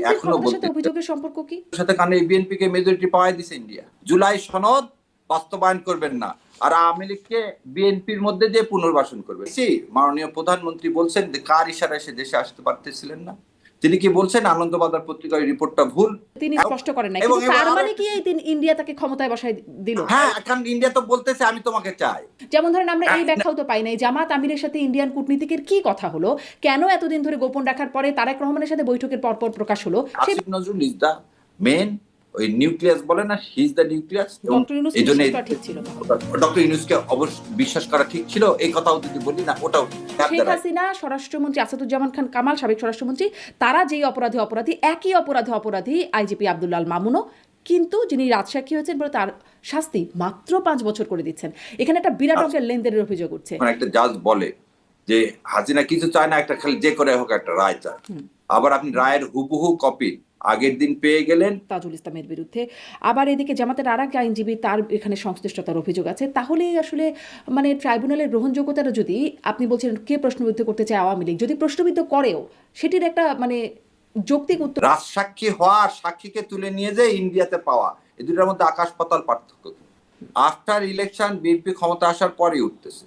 বিএনপির এখনো ক্ষমতার সাথে বলতে অভিযোগের সম্পর্ক কি? সাথে, কারণ এই বিএনপি কে মেজরিটি পাওয়াই দিছে ইন্ডিয়া। জুলাই সনদ বাস্তবায়ন করবেন না, আর আওয়ামী লীগকে বিএনপির মধ্যে দিয়ে পুনর্বাসন করবে। মাননীয় প্রধানমন্ত্রী বলছেন যে কার ইশারায় সে দেশে আসতে পারতেছিলেন না। তিনি কি বলছেন আনন্দবাজার পত্রিকার রিপোর্টটা ভুল? তিনি স্পষ্ট করেন নাই, এবং কিন্তু তার মানে কি আরো এই ইন্ডিয়া তাকে ক্ষমতায় বসায় দিল? হ্যাঁ, কারণ ইন্ডিয়া তো বলতেছে আমি তোমাকে চাই। যেমন ধরেন আমরা এই ব্যাখ্যাও তো পাই নাই, জামাত আমিরের সাথে ইন্ডিয়ান কূটনীতিকের কি কথা হলো, কেন এতদিন ধরে গোপন রাখার পরে তারেক রহমানের সাথে বৈঠকের পরপর প্রকাশ হলো? Asif Nazrul is the man, ওই নিউক্লিয়াস বলে না, he is the nucleus. Doctor Yunus এই জন্য বিশ্বাস করা ঠিক ছিল না। ডক্টর ইউনূসকে অবশ্য বিশ্বাস করা ঠিক ছিল, এই কথাও যদি বলি না ওটাও। শেখ হাসিনা, স্বরাষ্ট্রমন্ত্রী আসাদুজ্জামান খান কামাল, সাবেক স্বরাষ্ট্রমন্ত্রী, তারা যেই অপরাধী একই অপরাধী আইজিপি আব্দুল আল মামুনও, কিন্তু যিনি রাজসাক্ষী হয়েছেন বলে তার শাস্তি মাত্র 5 বছর করে দিচ্ছেন। এখানে একটা বিরাট অঙ্কের লেনদেনের অভিযোগ উঠছে। একটা জাজ বলে যে হাসিনা কিছু চায় না, একটা খালি যে করে হোক একটা রায় চায়। আবার আপনি রায়ের হুবহু কপি আগের দিন পেয়ে গেলেন তাজুল ইসলামের বিরুদ্ধে। আবার এদিকে জামাতের আর এক আইনজীবী, তার এখানে সংশ্লিষ্টতার অভিযোগ আছে। তাহলে আসলে মানে ট্রাইব্যুনালের গ্রহণযোগ্যতাটা যদি আপনি বলছেন কে প্রশ্নবিদ্ধ করতে চায় আওয়ামী লীগ, যদি প্রশ্নবিদ্ধ করেও সেটির একটা মানে যৌক্তিক উত্তর। রাজসাক্ষী হওয়া আর সাক্ষীকে তুলে নিয়ে যে ইন্ডিয়াতে পাওয়া, এই দুটার মধ্যে আকাশ পাতাল পার্থক্য। আফটার ইলেকশন বিএনপি ক্ষমতা আসার পরেই উঠতেছে।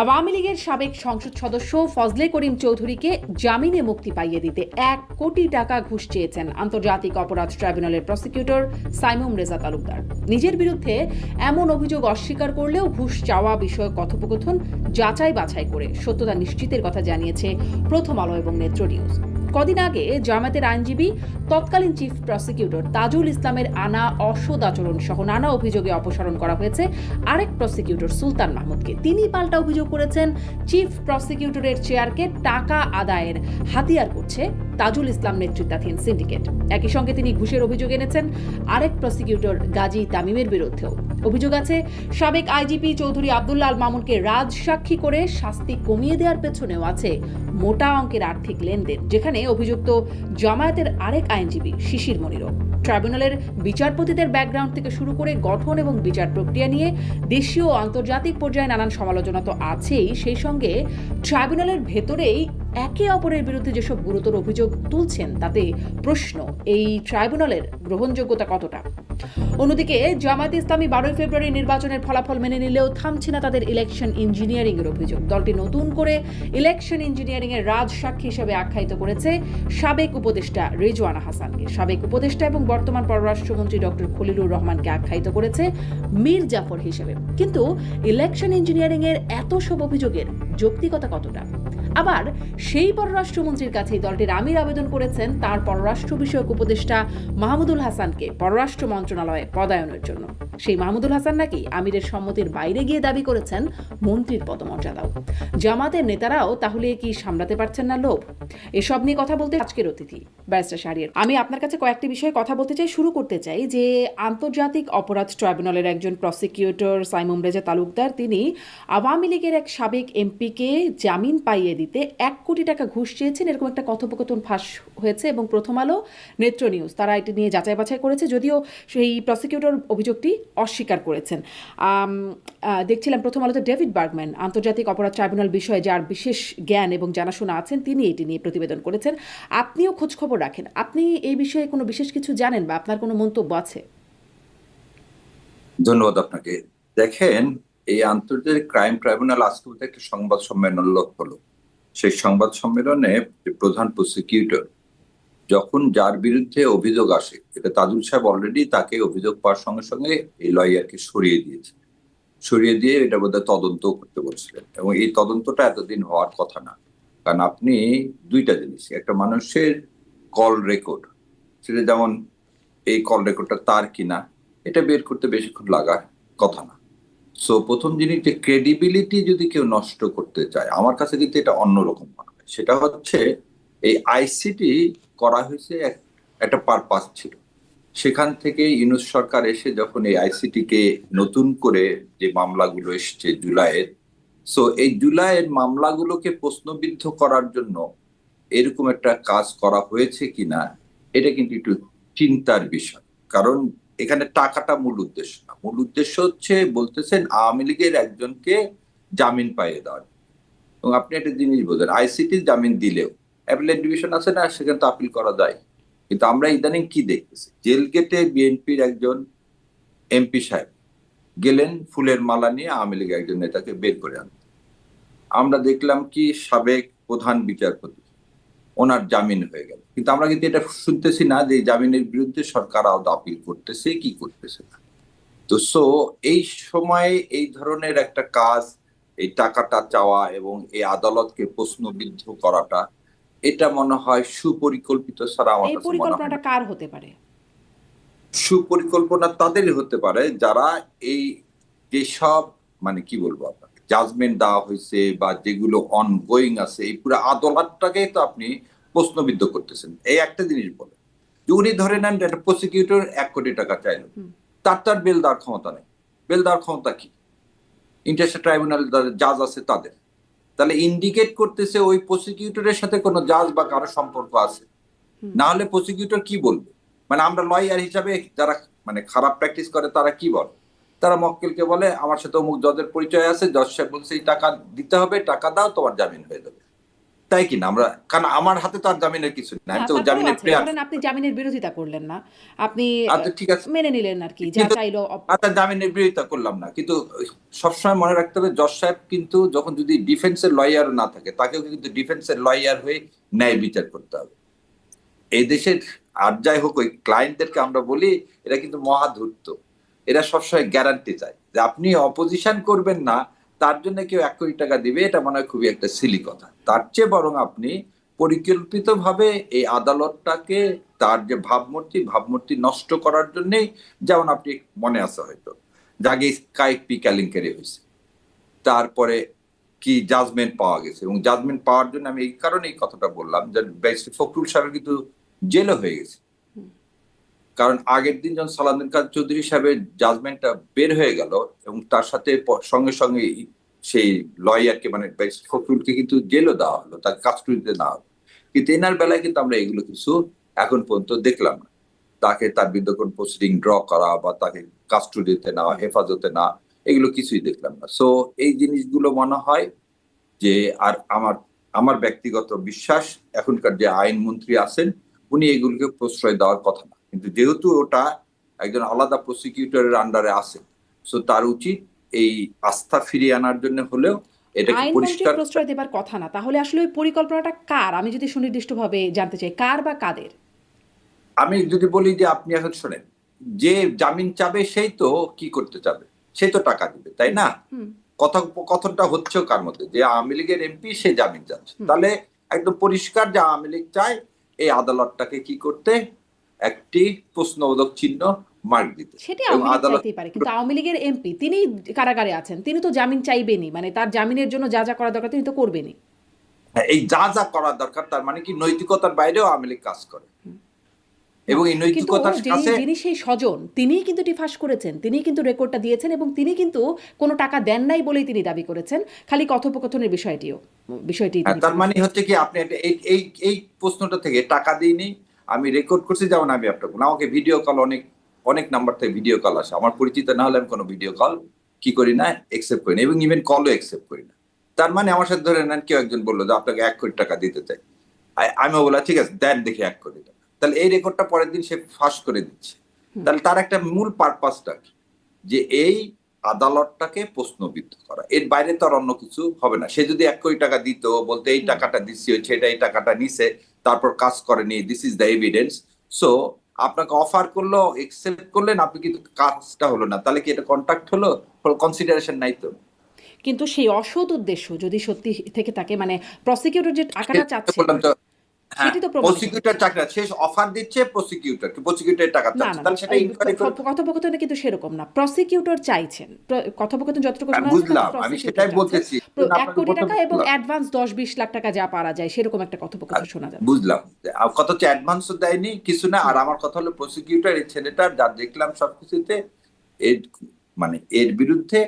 আওয়ামী লীগের সাবেক সংসদ সদস্য ফজলে করিম চৌধুরীকে জামিনে মুক্তি পাইয়ে দিতে 1 কোটি টাকা ঘুষ চেয়েছেন আন্তর্জাতিক অপরাধ ট্রাইব্যুনালের প্রসিকিউটর সাইমুম রেজা তালুকদার। নিজের বিরুদ্ধে এমন অভিযোগ অস্বীকার করলেও ঘুষ চাওয়া বিষয়ক কথোপকথন যাচাই বাছাই করে সত্যতা নিশ্চিতের কথা জানিয়েছে প্রথম আলো এবং নেত্র নিউজ। কদিন আগে জামায়াতের আইনজীবী তৎকালীন চিফ প্রসিকিউটর তাজুল ইসলামের আনা অসৎ আচরণ সহ নানা অভিযোগে অপসারণ করা হয়েছে আরেক প্রসিকিউটর সুলতান মাহমুদকে। তিনি পাল্টা অভিযোগ করেছেন চিফ প্রসিকিউটরের চেয়ারকে টাকা আদায়ের হাতিয়ার করছে তাজুল ইসলাম নেতৃত্বাধীন সিন্ডিকেট। একই সঙ্গে তিনি ঘুষের অভিযোগ এনেছেন আরেক প্রসিকিউটর গাজী তামিমের বিরুদ্ধেও। অভিযোগ আছে সাবেক আইজিপি চৌধুরী আব্দুল্লাহ আল মামুনকে রাজসাক্ষী করে শাস্তি কমিয়ে দেওয়ার পেছনেও আছে মোটা অঙ্কের আর্থিক লেনদেন, যেখানে অভিযুক্ত জামায়াতের আরেক আইনজীবী শিশির মনিরও। ট্রাইব্যুনালের বিচারপতিদের ব্যাকগ্রাউন্ড থেকে শুরু করে গঠন এবং বিচার প্রক্রিয়া নিয়ে দেশীয় ও আন্তর্জাতিক পর্যায়ে নানান সমালোচনা তো আছেই, সেই সঙ্গে ট্রাইব্যুনালের ভেতরেই একে অপরের বিরুদ্ধে যেসব গুরুতর অভিযোগ তুলছেন তাতে প্রশ্ন এই ট্রাইব্যুনালের গ্রহণযোগ্যতা কতটা। অন্যদিকে জামায়াত ইসলামী 12 ফেব্রুয়ারি নির্বাচনের ফলাফল মেনে নিলেও থামছে না তাদের ইলেকশন ইঞ্জিনিয়ারিং এর অভিযোগ। দলটি নতুন করে ইলেকশন ইঞ্জিনিয়ারিং এর রাজসাক্ষী হিসেবে আখ্যায়িত করেছে সাবেক উপদেষ্টা রেজওয়ানা হাসানকে। সাবেক উপদেষ্টা এবং বর্তমান পররাষ্ট্রমন্ত্রী ডক্টর খলিলুর রহমানকে আখ্যায়িত করেছে মীর জাফর হিসেবে। কিন্তু ইলেকশন ইঞ্জিনিয়ারিং এর এত সব অভিযোগের যৌক্তিকতা কতটা? আবার সেই পররাষ্ট্রমন্ত্রীর কাছেই দলটির আমির আবেদন করেছেন তার পররাষ্ট্র বিষয়ক উপদেষ্টা মাহমুদুল হাসানকে পররাষ্ট্র মন্ত্রণালয়ে পদায়নের জন্য। সেই মাহমুদুল হাসান নাকি আমিরের সম্মতির বাইরে গিয়ে দাবি করেছেন মন্ত্রীর পদমর্যাদাও। জামাতের নেতারাও তাহলে কি সামলাতে পারছেন না লোভ? এসব নিয়ে কথা বলতে আজকের অতিথি ব্যারিস্টার শাহরিয়ার। আমি আপনার কাছে কয়েকটি বিষয়ে কথা বলতে চাই। শুরু করতে চাই যে আন্তর্জাতিক অপরাধ ট্রাইব্যুনালের একজন প্রসিকিউটর সাইমুম রেজা তালুকদার, তিনি আওয়ামী লীগের এক সাবেক এমপিকে জামিন পাইয়ে দিতে 1 কোটি টাকা ঘুষ চেয়েছেন, এরকম একটা কথোপকথন ফাঁস হয়েছে এবং প্রথম আলো, নেত্র নিউজ তারা এটি নিয়ে যাচাই বাছাই করেছে, যদিও সেই প্রসিকিউটর অভিযোগটি অস্বীকার করেছেন। দেখছিলাম প্রথম আলোতে ডেভিড বার্গম্যান, আন্তর্জাতিক অপরাধ ট্রাইব্যুনাল বিষয়ে যার বিশেষ জ্ঞান এবং জানাশোনা আছেন, তিনি এটি নিয়ে প্রতিবেদন করেছেন। আপনিও খোঁজ খবর রাখেন, আপনি এই বিষয়ে কোনো বিশেষ কিছু জানেন বা আপনার কোনো মন্তব্য আছে? ধন্যবাদ আপনাকে। দেখেন, এই আন্তর্জাতিক ক্রাইম ট্রাইব্যুনাল আজকে একটা সংবাদ সম্মেলন হলো। সেই সংবাদ সম্মেলনে প্রধান প্রসিকিউটর যখন যার বিরুদ্ধে অভিযোগ আসে, এটা তাজুল সাহেব অলরেডি তাকে অভিযোগ পাওয়ার সঙ্গে সঙ্গে এই লয়ারকে সরিয়ে দিয়ে এটা বোধহয় তদন্ত করতে বলছিলেন, এবং এই তদন্তটা এতদিন হওয়ার কথা না। কারণ আপনি দুইটা জিনিস, একটা মানুষের কল রেকর্ড, সেটা যেমন এই কল রেকর্ডটা তার কিনা এটা বের করতে বেশিক্ষণ লাগার কথা না। সো প্রথম জিনিস, যে ক্রেডিবিলিটি যদি কেউ নষ্ট করতে চায়, আমার কাছে কিন্তু এটা অন্যরকম মনে হয়। সেটা হচ্ছে এই আইসিটি করা হয়েছে একটা পারপাস ছিল, সেখান থেকে ইউনূস সরকার এসে যখন এই আইসিটি কে নতুন করে যে মামলাগুলো এসছে জুলাইয়ের, সো এই জুলাইয়ের মামলাগুলোকে প্রশ্নবিদ্ধ করার জন্য এরকম একটা কাজ করা হয়েছে কিনা এটা কিন্তু একটু চিন্তার বিষয়। কারণ এখানে টাকাটা মূল উদ্দেশ্য না, মূল উদ্দেশ্য হচ্ছে বলতেছেন আওয়ামী লীগের একজনকে জামিন পাইয়ে দেওয়া। এবং আপনি একটা জিনিস বোঝেন, আইসিটি জামিন দিলেও অ্যাপিলেট ডিভিশন আছে না, সেখানে তো আপিল করা যায়। কিন্তু আমরা ইদানিং কি দেখতেছি, জেল গেটে বিএনপির একজন এমপি সাহেব গেলেন ফুলের মালা নিয়ে আওয়ামী লীগের একজন নেতাকে বের করে আনতে। আমরা দেখলাম কি সাবেক প্রধান বিচারপতি ওনার জামিন হয়ে গেল, কিন্তু আমরা কিন্তু এটা শুনতেছি না যে এই জামিনের বিরুদ্ধে সরকার আদৌ আপিল করতেছে কি করতেছে না। তো এই সময়ে এই ধরনের একটা কাজ, এই টাকাটা চাওয়া এবং এই আদালতকে প্রশ্নবিদ্ধ করাটা, এটা মনে হয় সুপরিকল্পিত ছাড়া আমার এই কাছে মনে হয় পরিকল্পনাটা না। কার হতে পারে? সুপরিকল্পনা তাদেরই হতে পারে যারা এই যেসব মানে কি বলবো আপনাকে জাজমেন্ট দেওয়া হয়েছে বা যেগুলো অনগোয়িং আছে, এই পুরো আদালতটাকে তো আপনি প্রশ্নবিদ্ধ করতেছেন। এই একটা জিনিস বলে যে উনি ধরে নেন একটা প্রসিকিউটর 1 কোটি টাকা চাইল, তার বেল দেওয়ার ক্ষমতা নেই। বেল দেওয়ার ক্ষমতা কি? ইন্টারন্যাশনাল ট্রাইব্যুনাল জাজ আছে তাদের। তাহলে ইন্ডিকেট করতেছে ওই প্রসিকিউটরের সাথে কোনো জাজ বা কারো সম্পর্ক আছে, না হলে প্রসিকিউটর কি বলবে? মানে আমরা লয়ার হিসাবে যারা মানে খারাপ প্র্যাকটিস করে তারা কি বলে? তারা মক্কেলকে বলে আমার সাথে অমুক জজের পরিচয় আছে, জজ সাহেব বলছে এই টাকা দিতে হবে, টাকা দাও তোমার জামিন হয়ে যাবে। তাই কিনা? আমরা, কারণ আমার হাতে তো আর জামিনের কিছু নেই, আমি তো তারপরেও জামিনের আছে, প্লেয়ার। ধরেন আপনি জামিনের বিরোধিতা করলেন না, আপনি আচ্ছা ঠিক আছে, মেনে নিলেন আর কি, যা কিন্তু চাইলো আচ্ছা জামিনের বিরোধিতা করলাম না, কিন্তু সবসময় মনে রাখতে হবে জজ সাহেব কিন্তু যখন যদি ডিফেন্সের লয়ার না থাকে তাকেও কিন্তু ডিফেন্সের লয়ার হয়ে ন্যায় বিচার করতে হবে। এই দেশের আর যাই হোক ওই ক্লায়েন্টদেরকে আমরা বলি এরা কিন্তু মহাধূর্ত, এরা সবসময় গ্যারান্টি চায় যে আপনি অপোজিশন করবেন না তার জন্য কেউ 1 কোটি টাকা দিবে, এটা মনে হয় খুবই একটা সিলি কথা। তার চেয়ে বরং আপনি পরিকল্পিতভাবে এই আদালতটাকে তার যে ভাবমূর্তি নষ্ট করার জন্যই, যেমন আপনি মনে আছে হয়তো জাগে স্কাই পি কেলেঙ্কারি হয়েছে, তারপরে কি জাজমেন্ট পাওয়া গেছে, এবং জাজমেন্ট পাওয়ার জন্য আমি এই কারণে এই কথাটা বললাম যে ব্যারিস্টার ফখরুল সাহেব কিন্তু জেলও হয়ে গেছে। কারণ আগের দিন যখন সালাউদ্দিন কাদের চৌধুরী সাহেবের জাজমেন্টটা বের হয়ে গেল এবং তার সাথে সঙ্গে সঙ্গে সেই লয়ারকে মানে ব্যারিস্টার ফখরুলকে কিন্তু জেলও দেওয়া হলো, তার কাস্টডিতে দেওয়া হলো। কিন্তু এনার বেলায় কিন্তু আমরা এগুলো কিছু এখন পর্যন্ত দেখলাম না। তাকে তার বিরুদ্ধে কোন প্রসিডিং ড্র করা বা তাকে কাস্টডিতে নেওয়া, হেফাজতে নেওয়া, এগুলো কিছুই দেখলাম না। সো এই জিনিসগুলো মনে হয় যে, আর আমার ব্যক্তিগত বিশ্বাস এখনকার যে আইনমন্ত্রী আছেন উনি এগুলোকে প্রশ্রয় দেওয়ার কথা না, কিন্তু যেহেতু ওটা একজন আলাদা প্রসিকিউটরের আন্ডারে আছে, সো তার উচিত এই আস্থা ফিরিয়ে আনার জন্য হলেও এটাকে আইনমন্ত্রী পরিষ্কার। প্রশ্রয় দেবার কথা না, তাহলে আসলে ওই পরিকল্পনাটা কার, আমি যদি সুনির্দিষ্টভাবে জানতে চাই, কার বা কাদের? আমি যদি বলি যে আপনি এখন শোনেন, যে জামিন চাবে সেই তো কি করতে চাবে, সেই তো টাকা দিবে, তাই না? কথনটা হচ্ছেও কার মধ্যে, যে আওয়ামী লীগের এমপি সে জামিন চাচ্ছে, তাহলে একদম পরিষ্কার যে আওয়ামী লীগ চায় এই আদালতটাকে কি করতে, একটি প্রশ্নবোধক চিহ্ন মার্ক দিতে। সেটি এবং আওয়ামী লীগ আদালত চাইতেই পারে, কিন্তু আওয়ামী লীগের এমপি তিনি কারাগারে আছেন, তিনি তো জামিন চাইবেনই, মানে তার জামিনের জন্য যা যা করা দরকার তিনি তো করবেনই। এই যা যা করার দরকার, তার মানে কি নৈতিকতার বাইরেও আওয়ামী লীগ কাজ করে, এবং এই কিন্তু নৈতিকতার কাছে যিনি সেই স্বজন তিনিই কিন্তু এটি ফাঁস করেছেন, তিনিই কিন্তু রেকর্ডটা দিয়েছেন এবং তিনি কিন্তু কোনো টাকা দেন নাই বলেই তিনি দাবি করেছেন, খালি কথোপকথনের বিষয়টি তিনি তার মানে হচ্ছে কি আপনি একটা এই প্রশ্নটা থেকে টাকা দিইনি, আমি রেকর্ড করছি, যেমন আমি আপনাকে আমাকে ভিডিও কল অনেক নাম্বার থেকে ভিডিও কল আসে, আমার পরিচিত না হলে আমি কোনো ভিডিও কল কি করি না, একসেপ্ট করি না, এবং ইভেন কলও একসেপ্ট করি না। তার মানে আমার সাথে ধরে নেন কেউ একজন বললো যে আপনাকে 1 কোটি টাকা দিতে চাই, আমিও বললাম ঠিক আছে দেন দেখি 1 কোটি টাকা, তাহলে এই রেকর্ডটা পরের দিন সে ফাঁস করে দিচ্ছে। তাহলে তার একটা মূল পারপাসটা কি, যে এই আদালতটাকে প্রশ্নবিদ্ধ করা, এর বাইরে তো আর অন্য কিছু হবে না। সে যদি 1 কোটি টাকা দিত, বলতে এই টাকাটা দিচ্ছি হচ্ছে এটা, এই টাকাটা নিছে তারপর কাজ করেনি, this is the evidence, so আপনাকে অফার করলো, একসেপ্ট করলেন, আপনি কিন্তু কাজটা হলো না, তাহলে কি এটা কন্ট্রাক্ট হলো? কনসিডারেশন নাই তো। কিন্তু সেই অসৎ উদ্দেশ্য যদি সত্যি থেকে থাকে, মানে প্রসিকিউটর যে টাকাটা চাচ্ছে বললাম তো, হ্যাঁ, সেটি তো প্রমাণিত প্রসিকিউটর হচ্ছে। চাকরি শেষ অফার দিচ্ছে প্রসিকিউটর টাকা না চাচ্ছে, না না, তাহলে সেটা এই ইনকোয়ারি করে। কথোপকথনে কিন্তু সেরকম না, প্রসিকিউটর চাইছেন, কথোপকথন যতটুকু শোনা যাচ্ছে বুঝলাম, আমি প্রসিকিউটর সেটাই চাচ্ছেন বলতেছি, 1 কোটি টাকা এবং অ্যাডভান্স 10-20 লাখ টাকা যা পারা যায় সেরকম একটা কথোপকথন শোনা যাচ্ছে। বুঝলাম, কত হচ্ছে অ্যাডভান্সও দেয়নি কিছু না। আর আমার কথা হলো প্রসিকিউটর এই ছেলেটার যা দেখলাম সবকিছুতে এর মানে এর বিরুদ্ধে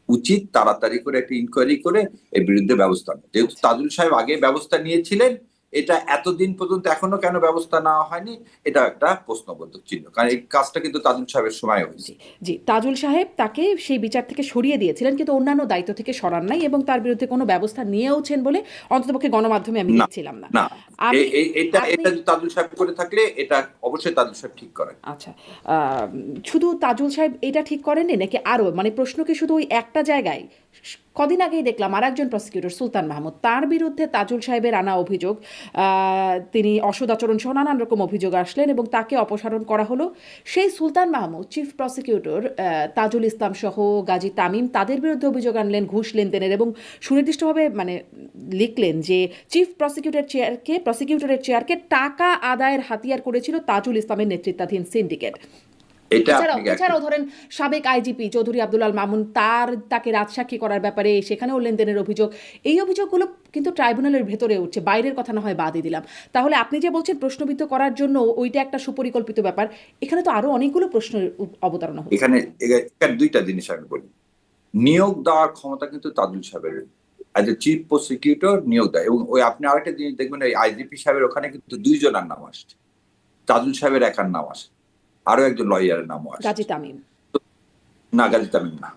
উচিত তাড়াতাড়ি করে একটা ইনকোয়ারি করে এর বিরুদ্ধে ব্যবস্থা নেওয়া। যেহেতু তাজুল সাহেব আগে ব্যবস্থা নিয়েছিলেন, এটা এতদিন পর্যন্ত এখনো কেন ব্যবস্থা নেওয়া হয়নি, এটা একটা প্রশ্নবোধক চিহ্ন, কারণ এই কাজটা কিন্তু তাজুল সাহেবের সময় হয়েছে। জি জি, তাজুল সাহেব তাকে সেই বিচার থেকে সরিয়ে দিয়েছিলেন, কিন্তু অন্যান্য দায়িত্ব থেকে সরান নাই এবং তার বিরুদ্ধে কোনো ব্যবস্থা নিয়েওছেন বলে অন্ততপক্ষে গণমাধ্যমে আমি না দেখছিলাম না। না, আমি এটা আপনি এটা তাজুল সাহেব করে থাকলে এটা অবশ্যই তাজুল সাহেব ঠিক করেন। আচ্ছা, শুধু তাজুল সাহেব এটা ঠিক করেননি নাকি আরও, মানে প্রশ্ন কি শুধু ওই একটা জায়গায়? কদিন আগেই দেখলাম আর একজন প্রসিকিউটর সুলতান মাহমুদ, তার বিরুদ্ধে তাজুল সাহেবের আনা অভিযোগ, তিনি অসদাচরণ সহ নানান রকম অভিযোগ আসলেন এবং তাকে অপসারণ করা হলো। সেই সুলতান মাহমুদ চিফ প্রসিকিউটর তাজুল ইসলাম সহ গাজী তামিম তাদের বিরুদ্ধে অভিযোগ আনলেন ঘুষ লেনদেনের এবং সুনির্দিষ্টভাবে মানে লিখলেন যে চিফ প্রসিকিউটরের চেয়ারকে টাকা আদায়ের হাতিয়ার করেছিল তাজুল ইসলামের নেতৃত্বাধীন সিন্ডিকেট। এটা এছাড়াও ধরেন সাবেক আইজিপি চৌধুরী আব্দুল মামুন তাকে রাজসাক্ষী করার ব্যাপারে সেখানেও লেনদেনের অভিযোগ। এই অভিযোগগুলো কিন্তু ট্রাইব্যুনালের ভেতরে উঠছে, বাইরের কথা না হয় বাদই দিলাম। তাহলে আপনি যে বলছেন প্রশ্নবিদ্ধ করার জন্য ওইটা একটা সুপরিকল্পিত ব্যাপার, এখানে তো আরো অনেকগুলো প্রশ্নের অবতারণা হচ্ছে। এখানে দুইটা জিনিস আমি বলি। নিয়োগ দেওয়ার ক্ষমতা কিন্তু তাজুল সাহেবের, অ্যাজ এ চিফ প্রসিকিউটর নিয়োগ দেয়। এবং ওই আপনি আরেকটা জিনিস দেখবেন, এই আইজিপি সাহেবের ওখানে কিন্তু দুইজনের নাম আসছে, তাজুল সাহেবের একার নাম আসে, আরো একজন লয়ারের নামও আসে। গাজী তামিম না, গাজী তামিম না,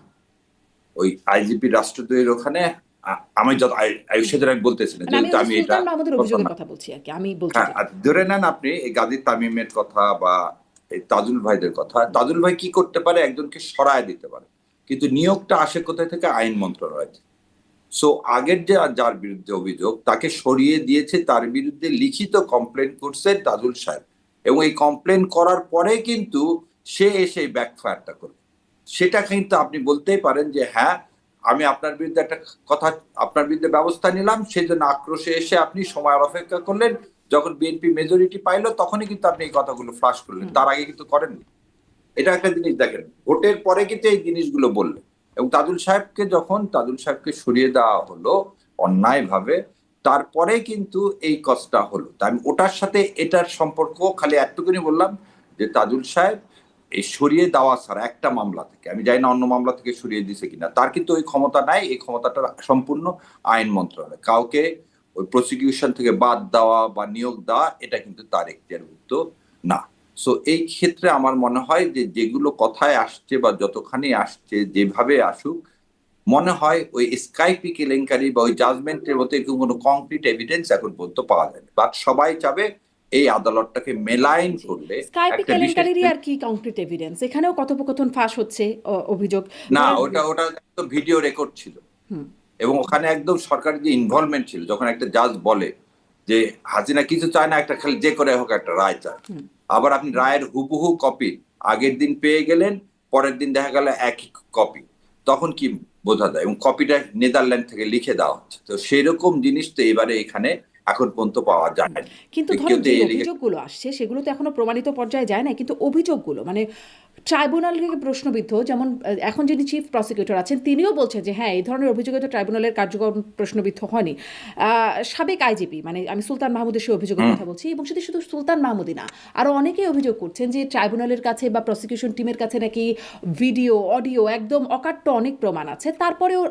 ওই আইজিপি রাষ্ট্রদ্রোহের ওখানে আমি যত সেদিন আমি বলতেছি না, যেহেতু আমি এটা সুলতান মাহমুদের অভিযোগের কথা বলছি আর কি, আমি বলছি হ্যাঁ ধরে নেন আপনি এই গাজী তামিমের কথা বা এই তাজুল ভাইদের কথা। তাজুল ভাই কি করতে পারে, একজনকে সরায় দিতে পারে, কিন্তু নিয়োগটা আসে কোথায় থেকে? আইন মন্ত্রণালয় থেকে। সো আগের যে যার বিরুদ্ধে অভিযোগ তাকে সরিয়ে দিয়েছে, তার বিরুদ্ধে লিখিত কমপ্লেন করছে তাজুল সাহেব, এবং এই কমপ্লেন করার পরে কিন্তু সে এসে ব্যাকফায়ারটা করবে। সেটা কিন্তু আপনি বলতেই পারেন যে হ্যাঁ, আমি আপনার বিরুদ্ধে একটা কথা, আপনার বিরুদ্ধে ব্যবস্থা নিলাম, সেই জন্য আক্রোশে এসে আপনি সময়ের অপেক্ষা করলেন, যখন বিএনপি মেজরিটি পাইলো তখনই কিন্তু আপনি এই কথাগুলো ফ্লাশ করলেন, তার আগে কিন্তু করেননি। এটা একটা জিনিস দেখেন, ভোটের পরে কিন্তু এই জিনিসগুলো বললেন। এবং তাজুল সাহেবকে সরিয়ে দেওয়া হলো অন্যায় ভাবে, তারপরে কিন্তু এই কাজটা হলো। তাই আমি ওটার সাথে এটার সম্পর্ক খালি এতটুকুনি বললাম যে তাজুল সাহেব এই সরিয়ে দেওয়া ছাড়া একটা মামলা থেকে, আমি জানি না অন্য মামলা থেকে সরিয়ে দিছে কিনা, তার কিন্তু ওই ক্ষমতা নাই। এই ক্ষমতাটা সম্পূর্ণ আইন মন্ত্রণালয়, কাউকে ওই প্রসিকিউশন থেকে বাদ দেওয়া বা নিয়োগ দেওয়া এটা কিন্তু তার এখতিয়ারভুক্ত না। সো এই ক্ষেত্রে আমার মনে হয় যে যেগুলো কথায় আসছে বা যতখানি আসছে, যেভাবে আসুক, মনে হয় ওই স্কাইপি কেলেঙ্কারি বা ওই জাজমেন্টের মতো এরকম কোনো কংক্রিট এভিডেন্স এখন পর্যন্ত পাওয়া যায় না। বাট সবাই চাবে এই আদালতটাকে মেলাইন করলে স্কাইপি একটা বিশেষ কেলেঙ্কারিরই আর কি কংক্রিট এভিডেন্স, এখানেও কথোপকথন ফাঁস হচ্ছে, অভিযোগ না, ওটা তো ভিডিও রেকর্ড ছিল এবং ওখানে একদম সরকারের যে ইনভলভমেন্ট ছিল, যখন একটা জাজ বলে যে হাসিনা কিছু চায় না, একটা খালি যে করে হোক একটা রায় চায়, আবার আপনি রায়ের হুবহু কপি আগের দিন পেয়ে গেলেন, পরের দিন দেখা গেল একই কপি, তখন কি বোঝা যায়? এবং কপিটা নেদারল্যান্ড থেকে লিখে দেওয়া হচ্ছে। তো সেরকম জিনিস তো এবারে এখানে এখন পর্যন্ত পাওয়া যায় না। কিন্তু ধরো যে অভিযোগগুলো আসছে সেগুলো তো এখনো প্রমাণিত পর্যায়ে যায় না, কিন্তু অভিযোগগুলো মানে ট্রাইব্যুনাল থেকে প্রশ্নবিদ্ধ। যেমন এখন যিনি চিফ প্রসিকিউটর আছেন তিনিও বলছেন যে হ্যাঁ, এই ধরনের অভিযোগে তো ট্রাইব্যুনালের কার্যক্রম প্রশ্নবিদ্ধ হয়নি। সাবেক আইজিপি মানে আমি সুলতান মাহমুদের সেই অভিযোগের কথা বলছি, এবং সেটি শুধু সুলতান মাহমুদই না, আরও অনেকেই অভিযোগ করছেন যে ট্রাইব্যুনালের কাছে বা প্রসিকিউশন টিমের কাছে নাকি ভিডিও অডিও একদম অকাট্য অনেক প্রমাণ আছে, তারপরেও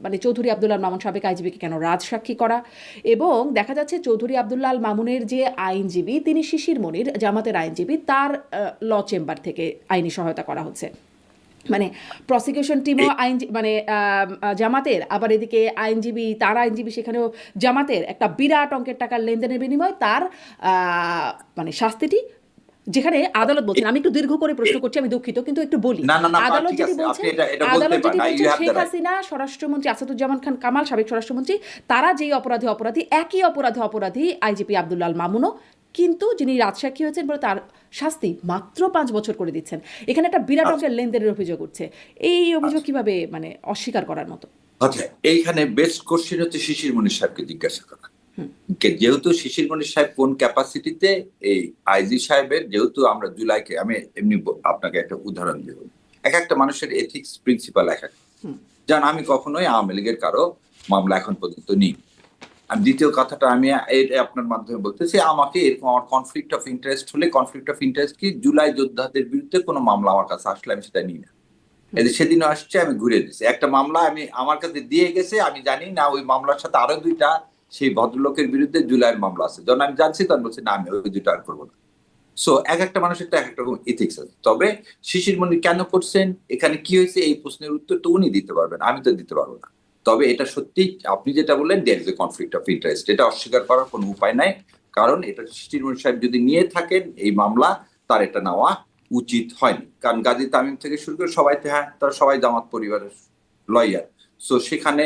মানে চৌধুরী আব্দুল মামুন সাবেক আইজিবিকে কেন রাজসাক্ষী করা। এবং দেখা যাচ্ছে চৌধুরী আব্দুল মামুনের যে আইনজীবী তিনি শিশির মনির, জামাতের আইনজীবী, তার ল চেম্বার থেকে আইনি সহায়তা করা হচ্ছে। মানে প্রসিকিউশন টিমও মানে জামাতের, আবার এদিকে আইনজীবী, তার আইনজীবী সেখানেও জামাতের, একটা বিরাট অঙ্কের টাকার লেনদেনের বিনিময়ে তার মানে শাস্তিটি, যেখানে আদালত বলছেন, আমি একটু দীর্ঘ করে প্রশ্ন করছি, আমি দুঃখিত, কিন্তু একটু বলি। আদালত যেটি বলছেন শেখ হাসিনা, স্বরাষ্ট্রমন্ত্রী আসাদুজ্জামান খান কামাল, সাবেক স্বরাষ্ট্রমন্ত্রী, তারা যেই অপরাধী একই অপরাধী আইজিপি আব্দুল মামুনও, কিন্তু যিনি রাজসাক্ষী হয়েছেন বলে তার শাস্তি মাত্র 5 বছর করে দিচ্ছেন। এখানে একটা বিরাট অঙ্কের লেনদেনের অভিযোগ উঠছে। এই অভিযোগ কিভাবে মানে অস্বীকার করার মতো? আচ্ছা, এইখানে বেস্ট কোশ্চেন হচ্ছে শিশির মনির সাহেবকে জিজ্ঞাসা করা। যেহেতু শিশির মনির সাহেব কোন ক্যাপাসিটিতে এই আইজি সাহেবের, যেহেতু আমরা জুলাইকে, আমি এমনি আপনাকে একটা উদাহরণ দেব, এক একটা মানুষের এথিক্স প্রিন্সিপাল এক এক, যেমন আমি কখনোই আওয়ামী লীগের কারো মামলা এখন পর্যন্ত নিই। আর দ্বিতীয় কথাটা আমি আপনার মাধ্যমে বলতেছি, আমাকে এরকম আমার কনফ্লিক্ট অফ ইন্টারেস্ট হলে, কনফ্লিক্ট অফ ইন্টারেস্ট কি, জুলাই যোদ্ধাদের বিরুদ্ধে কোনো মামলা আমার কাছে আসলে আমি সেটা নিই না। সেদিনও আসছে, আমি ঘুরে দিচ্ছি একটা মামলা, আমি আমার কাছে দিয়ে গেছে, আমি জানি না ওই মামলার সাথে আরো 2টা সেই ভদ্রলোকের বিরুদ্ধে জুলাইয়ের মামলা আছে। যখন আমি জানছি তখন বলছি না, আমি ওই দুটো আর করবো না। সো এক একটা মানুষের তো এক একটা রকম ইথিক্স আছে। তবে শিশির মনির কেন করছেন, এখানে কি হয়েছে, এই প্রশ্নের উত্তর তো উনি দিতে পারবেন, আমি তো দিতে পারবো না। তবে এটা সত্যি আপনি যেটা বললেন, there is a conflict of interest, এটা অস্বীকার করার কোনো উপায় নাই। কারণ এটা শিশির মনির সাহেব যদি নিয়ে থাকেন এই মামলা, তার এটা নেওয়া উচিত হয়নি। কারণ গাজী তামিম থেকে শুরু করে সবাই তো, হ্যাঁ, তারা সবাই জামাত পরিবারের লয়ার। সো সেখানে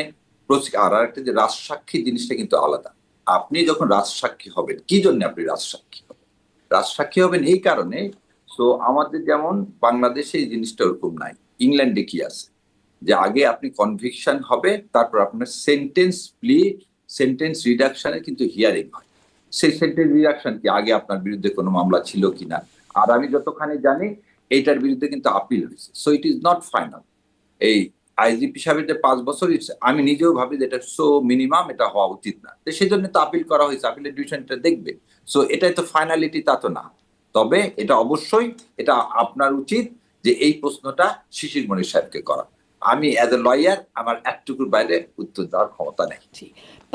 আর একটা যে রাজসাক্ষী জিনিসটা কিন্তু আলাদা। আপনি যখন রাজসাক্ষী হবেন, কি জন্য আপনি রাজসাক্ষী হবেন? রাজসাক্ষী হবেন এই কারণে, সো আমাদের যেমন বাংলাদেশে এই জিনিসটা ওরকম নাই। ইংল্যান্ডে কি আছে যে আগে আপনি কনভিকশন হবে, তারপর আপনার সেন্টেন্স রিডাকশনের কিন্তু হিয়ারিং হয়। সেই সেন্টেন্স রিডাকশন কি আগে আপনার বিরুদ্ধে কোনো মামলা ছিল কিনা, আর আমি যতখানি জানি এইটার বিরুদ্ধে কিন্তু আপিল হয়েছে। So it is not final. এই আইজিপি সাহেবের যে 5 বছর, আমি নিজেও ভাবি যে এটা সো মিনিমাম, এটা হওয়া উচিত না। তো সেই জন্য তো আপিল করা হয়েছে, আপিলের ডিভিশনটা দেখবে। সো এটাই তো ফাইনালিটি, তা তো না। তবে এটা অবশ্যই, এটা আপনার উচিত যে এই প্রশ্নটা শিশির মনির সাহেবকে করা। আমি অ্যাজ এ লয়ার আমার একটুকুর বাইরে উত্তর দেওয়ার ক্ষমতা নেই।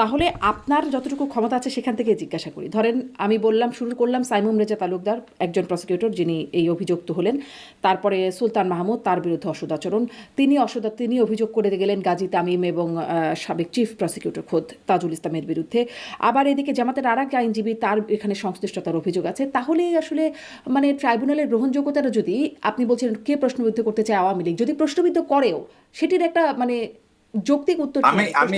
তাহলে আপনার যতটুকু ক্ষমতা আছে সেখান থেকে জিজ্ঞাসা করি। ধরেন আমি শুরু করলাম সাইমুম রেজা তালুকদার, একজন প্রসিকিউটর যিনি এই অভিযুক্ত হলেন। তারপরে সুলতান মাহমুদ, তার বিরুদ্ধে অসদাচরণ, তিনি অভিযোগ করে গেলেন গাজী তামিম এবং সাবেক চিফ প্রসিকিউটর খোদ তাজুল ইসলামের বিরুদ্ধে। আবার এদিকে জামাতের আর এক আইনজীবী, তার এখানে সংশ্লিষ্টতার অভিযোগ আছে। তাহলে আসলে মানে ট্রাইব্যুনালের গ্রহণযোগ্যতাটা যদি আপনি বলছেন কে প্রশ্নবিদ্ধ করতে চায়, আওয়ামী লীগ যদি প্রশ্নবিদ্ধ করেও, সেটির একটা মানে যৌক্তিক উত্তর আমি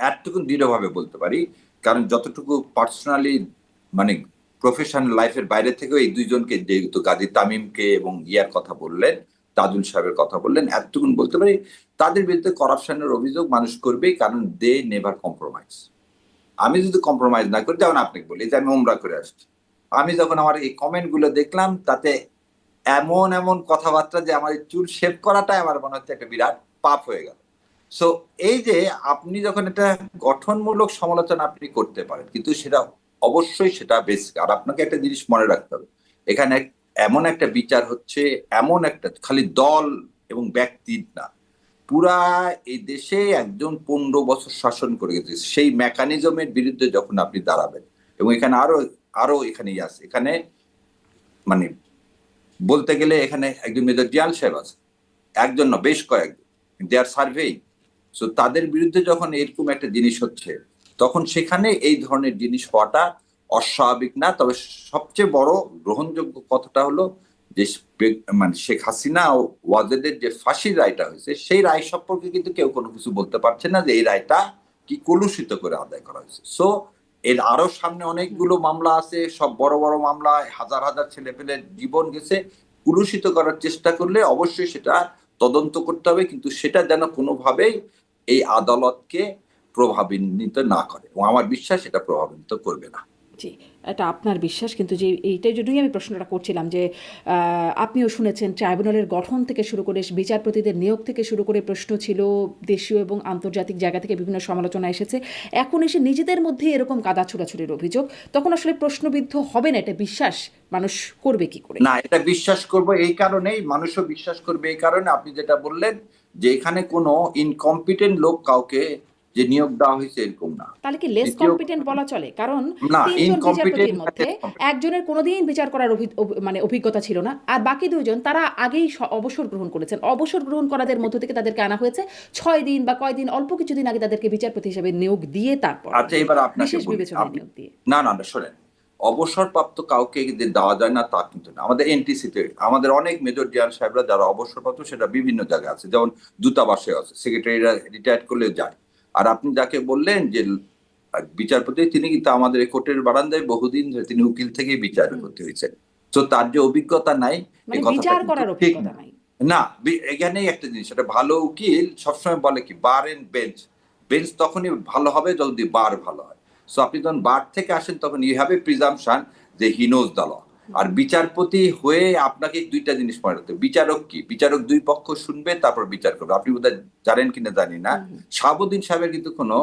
এতটুকু দৃঢ়ভাবে বলতে পারি, কারণ যতটুকু পার্সোনালি মানে প্রফেশনাল লাইফের বাইরে থেকেও এই দুইজনকে, যেহেতু গাজী তামিমকে এবং ইয়ার কথা বললেন, তাজুল সাহেবের কথা বললেন, এতটুকু বলতে পারি তাদের বিরুদ্ধে করাপশনের অভিযোগ মানুষ করবেই, কারণ দে নেভার কম্প্রোমাইজ। আমি যদি কম্প্রোমাইজ না করি, যেমন আপনাকে বলি যে আমি ওমরা করে আসছি, আমি যখন আমার এই কমেন্ট গুলো দেখলাম, তাতে এমন এমন কথাবার্তা যে আমার চুল শেভ করাটাই আমার মনে হচ্ছে একটা বিরাট পাপ হয়ে গেল। সো এই যে আপনি যখন একটা গঠনমূলক সমালোচনা আপনি করতে পারেন, কিন্তু সেটা অবশ্যই সেটা বেসিক। আর আপনাকে একটা জিনিস মনে রাখতে হবে, এখানে এমন একটা বিচার হচ্ছে, এমন একটা খালি দল এবং ব্যক্তির না, পুরা এই দেশে একজন 15 বছর শাসন করে গেছে, সেই মেকানিজমের বিরুদ্ধে যখন আপনি দাঁড়াবেন, এবং এখানে আরো এখানেই আছে, এখানে মানে বলতে গেলে এখানে একজন মেজর জিয়াল সাহেব আছে, একজন না বেশ কয়েকজন, দে আর সার্ভেইং। সো তাদের বিরুদ্ধে যখন এরকম একটা জিনিস হচ্ছে, তখন সেখানে এই ধরনের জিনিস হওয়াটা অস্বাভাবিক না। তবে সবচেয়ে বড় গ্রহণযোগ্য কথাটা হলো যে মানে শেখ হাসিনা ও ওয়াজেদের যে ফাঁসির রায়টা হয়েছে, সেই রায় সম্পর্কে কিন্তু কেউ কোনো কিছু বলতে পারছে না যে এই রায়টা কি কলুষিত করে আদায় করা হয়েছে। সো এর আরো সামনে অনেকগুলো মামলা আছে, সব বড় বড় মামলা, হাজার হাজার ছেলেপেলের জীবন গেছে। কলুষিত করার চেষ্টা করলে অবশ্যই সেটা তদন্ত করতে হবে, কিন্তু সেটা যেন কোনোভাবেই এই আদালতকে প্রভাবান্বিত না করে, এবং আমার বিশ্বাস এটা প্রভাবান্বিত করবে না। জি, এটা আপনার বিশ্বাস, কিন্তু যে এইটার জন্যই আমি প্রশ্নটা করছিলাম যে আপনিও শুনেছেন ট্রাইব্যুনালের গঠন থেকে শুরু করে বিচারপতিদের নিয়োগ থেকে শুরু করে প্রশ্ন ছিল, দেশীয় এবং আন্তর্জাতিক জায়গা থেকে বিভিন্ন সমালোচনা এসেছে। এখন এসে নিজেদের মধ্যে এরকম কাদা ছোড়াছুড়ির অভিযোগ, তখন আসলে প্রশ্নবিদ্ধ হবে না, এটা বিশ্বাস মানুষ করবে কি করে? না, এটা বিশ্বাস করবো এই কারণেই, মানুষও বিশ্বাস করবে এই কারণে, আপনি যেটা বললেন যে এখানে কোনো ইনকম্পিটেন্ট লোক কাউকে যে নিয়োগ দেওয়া হয়েছে এরকম না। তাহলে কি লেস কম্পিটেন্ট বলা চলে? কারণ তিনজন বিচারপতির মধ্যে একজনের কোনোদিন বিচার করার মানে অভিজ্ঞতা ছিল না, আর বাকি দুইজন তারা আগেই অবসর গ্রহণ করেছেন। অবসর গ্রহণ করাদের মধ্য থেকে তাদেরকে আনা হয়েছে 6 দিন বা কয়দিন, অল্প কিছুদিন আগে তাদেরকে বিচারপতি হিসেবে নিয়োগ দিয়ে, তারপর আচ্ছা, এবার আপনাকে নিয়োগ দিয়ে। না, শোনেন, অবসরপ্রাপ্ত কাউকে দেওয়া যায় না তা কিন্তু না। আমাদের এনটিসিতে আমাদের অনেক মেজর জিয়াল সাহেবরা যারা অবসরপ্রাপ্ত, সেটা বিভিন্ন জায়গায় আছে, যেমন দূতাবাসে আছে, সেক্রেটারিরা রিটায়ার করলে যায়। আর আপনি যাকে বললেন যে বিচারপতি, তিনি কিন্তু আমাদের কোর্টের বারান্দায় বহুদিন ধরে তিনি উকিল থেকে বিচারপতি হয়েছেন। তো তার যে অভিজ্ঞতা নাই, বিচার করার অভিজ্ঞতা নাই না। এখানেই একটা জিনিস, এটা ভালো উকিল সবসময় বলে কি, বার এন্ড বেঞ্চ তখনই ভালো হবে যদি বার ভালো হয়। সো আপনি যখন বার থেকে আসেন, তখন ইউ হ্যাভ এ প্রিজাম্পশন যে হি নোজ দ্য ল। আর বিচারপতি হয়ে আপনাকে দুইটা জিনিস মনে রাখতে হবে। বিচারক কি, বিচারক দুই পক্ষ শুনবে, তারপর বিচার করবে। আপনি বোধহয় জানেন কিনা জানি না, শাহাবুদ্দিন সাহেবের কিন্তু কোনো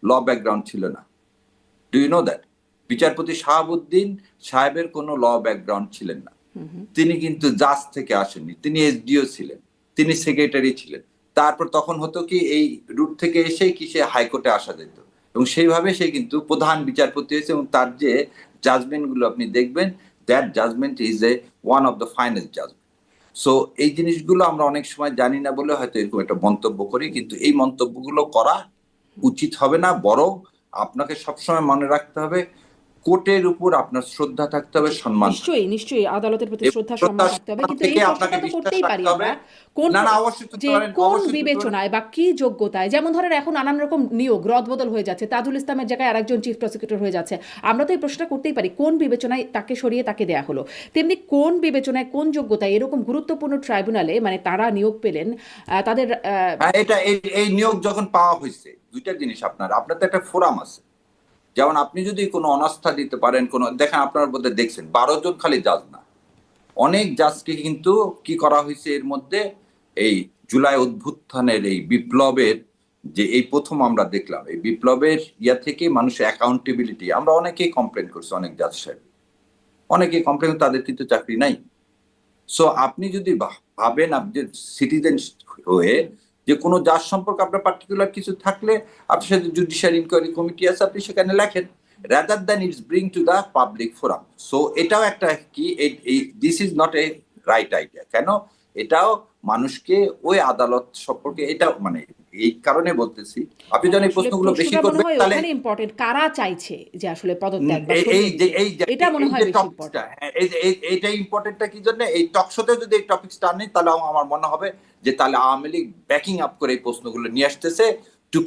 ল ব্যাকগ্রাউন্ড ছিল না। Do you know that? বিচারপতি শাহাবুদ্দিন সাহেবের কোনো ল ব্যাকগ্রাউন্ড ছিলেন না। তিনি কিন্তু জাজ থেকে আসেননি, তিনি এসডিও ছিলেন, তিনি সেক্রেটারি ছিলেন। তারপর তখন হতো কি, এই রুট থেকে এসে কি সে হাইকোর্টে আসা যেত। এবং সেইভাবে সে কিন্তু প্রধান বিচারপতি হয়েছে, এবং তার যে জাজমেন্ট গুলো আপনি দেখবেন, that judgment is a one of the final judgment. So এই জিনিসগুলো আমরা অনেক সময় জানি না বলে হয়তো এরকম একটা মন্তব্য করি, কিন্তু এই মন্তব্যগুলো করা উচিত হবে না। বরং আপনাকে সবসময় মনে রাখতে হবে কোর্টের উপর আপনার শ্রদ্ধা থাকতে হবে, সম্মান থাকতে হবে। নিশ্চয়ই নিশ্চয়ই আদালতের প্রতি এবং শ্রদ্ধা শ্রদ্ধা সম্মান থাকতে হবে, কিন্তু এই থেকে প্রশ্নটা আপনাকে তো বিশ্বাস করতেই পারি রাখতে হবে। আমরা কোন না না, অবশ্যই করতে যে পারেন, কোন অবশ্যই করতে পারেন। বিবেচনায় বা কি যোগ্যতায়, যেমন ধরেন এখন নানান রকম নিয়োগ রদবদল হয়ে যাচ্ছে, তাজুল ইসলামের জায়গায় আরেকজন চিফ প্রসিকিউটর হয়ে যাচ্ছে, আমরা তো এই প্রশ্নটা করতেই পারি কোন বিবেচনায় তাকে সরিয়ে তাকে দেয়া হলো। তেমনি কোন বিবেচনায় কোন যোগ্যতায় এরকম গুরুত্বপূর্ণ ট্রাইব্যুনালে মানে তারা নিয়োগ পেলেন, তাদের হ্যাঁ, এটা এই নিয়োগ যখন পাওয়া হয়েছে, দুইটা জিনিস, আপনার তো একটা ফোরাম আছে। যেমন আপনি যদি কোনো অনাস্থা দিতে পারেন, দেখেন আপনার মধ্যে দেখছেন 12 জন খালি জাজ না, অনেক জাজকে কিন্তু কি করা হয়েছে এর মধ্যে, এই জুলাই অভ্যুত্থানের এই বিপ্লবের যে এই প্রথম আমরা দেখলাম, এই বিপ্লবের থেকে মানুষের অ্যাকাউন্টেবিলিটি, আমরা অনেকেই কমপ্লেন করছি, অনেক জাজ সাহেব অনেকেই কমপ্লেন, তাদের কিন্তু চাকরি নাই। সো আপনি যদি ভাবেন আপনি সিটিজেন হয়ে যে কোনো জাজ সম্পর্কে আপনার পার্টিকুলার কিছু থাকলে আপনার সাথে জুডিশিয়াল ইনকোয়ারি কমিটি আছে, আপনি সেখানে লেখেন, rather than it's bring to the public forum. So এটাও একটা কি, this is not a right idea. কেন? এটাও মানুষকে ওই আদালত সম্পর্কে, এটা মানে এই কারণে বলতেছি, আপনি যখন এই আসলে প্রশ্নগুলো বেশি প্রশ্নটা মনে করবেন হয় তাহলে ওখানে ইম্পর্টেন্ট, কারা চাইছে যে আসলে পদত্যাগ বা এই সরিয়ে যে দিতে, এটা মনে হয় বেশি টপিকসটা, ইম্পর্টেন্ট। এইটা ইম্পর্টেন্টটা কি জন্য, এই টকশোতে যদি এই টপিকসটা আনি তাহলে আমার মনে হবে যে তাহলে আওয়ামী লীগ ব্যাকিং আপ করে এই প্রশ্নগুলো নিয়ে আসতেছে টু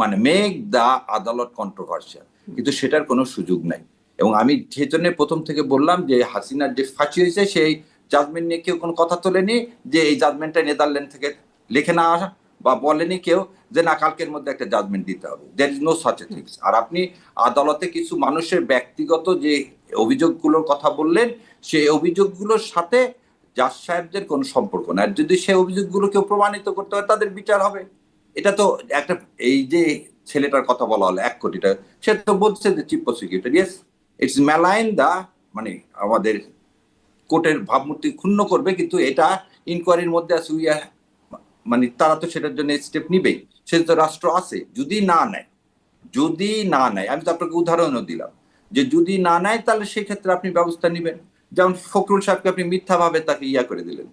মানে মেক দা আদালত কন্ট্রোভার্সিয়াল, কিন্তু সেটার কোনো সুযোগ নাই। এবং আমি সেজন্য প্রথম থেকে বললাম যে হাসিনার যে ফাঁসি হয়েছে সেই জাজমেন্ট নিয়ে কেউ কোনো কথা তোলেনি, যে এই জাজমেন্টটা নেদারল্যান্ড থেকে লিখে না আসা, বা বলেনি কেউ যে না কালকের মধ্যে একটা জাজমেন্ট দিতে হবে। There is no such a things. আর আপনি আদালতে কিছু মানুষের ব্যক্তিগত যে অভিযোগগুলোর কথা বললেন, সেই অভিযোগগুলোর সাথে জাজ সাহেবদের কোনো সম্পর্ক না। আর যদি সেই অভিযোগগুলো কেউ প্রমাণিত করতে হয় তাদের বিচার হবে। এটা তো একটা, এই যে ছেলেটার কথা বলা হলো 1 কোটি টাকা, সে তো বলছে যে chief prosecutor, yes it's malign দা, মানে আমাদের কোর্টের ভাবমূর্তি ক্ষুণ্ণ করবে, কিন্তু এটা ইনকোয়ারির মধ্যে আছে, মানে তারা তো সেটার জন্য স্টেপ নিবেই, সে তো রাষ্ট্র আছে। যদি না নেয়, আমি তো আপনাকে উদাহরণও দিলাম যে যদি না নেয় তাহলে সেক্ষেত্রে আপনি ব্যবস্থা নেবেন। যেমন ফখরুল সাহেবকে আপনি মিথ্যাভাবে তাকে করে দিলেন,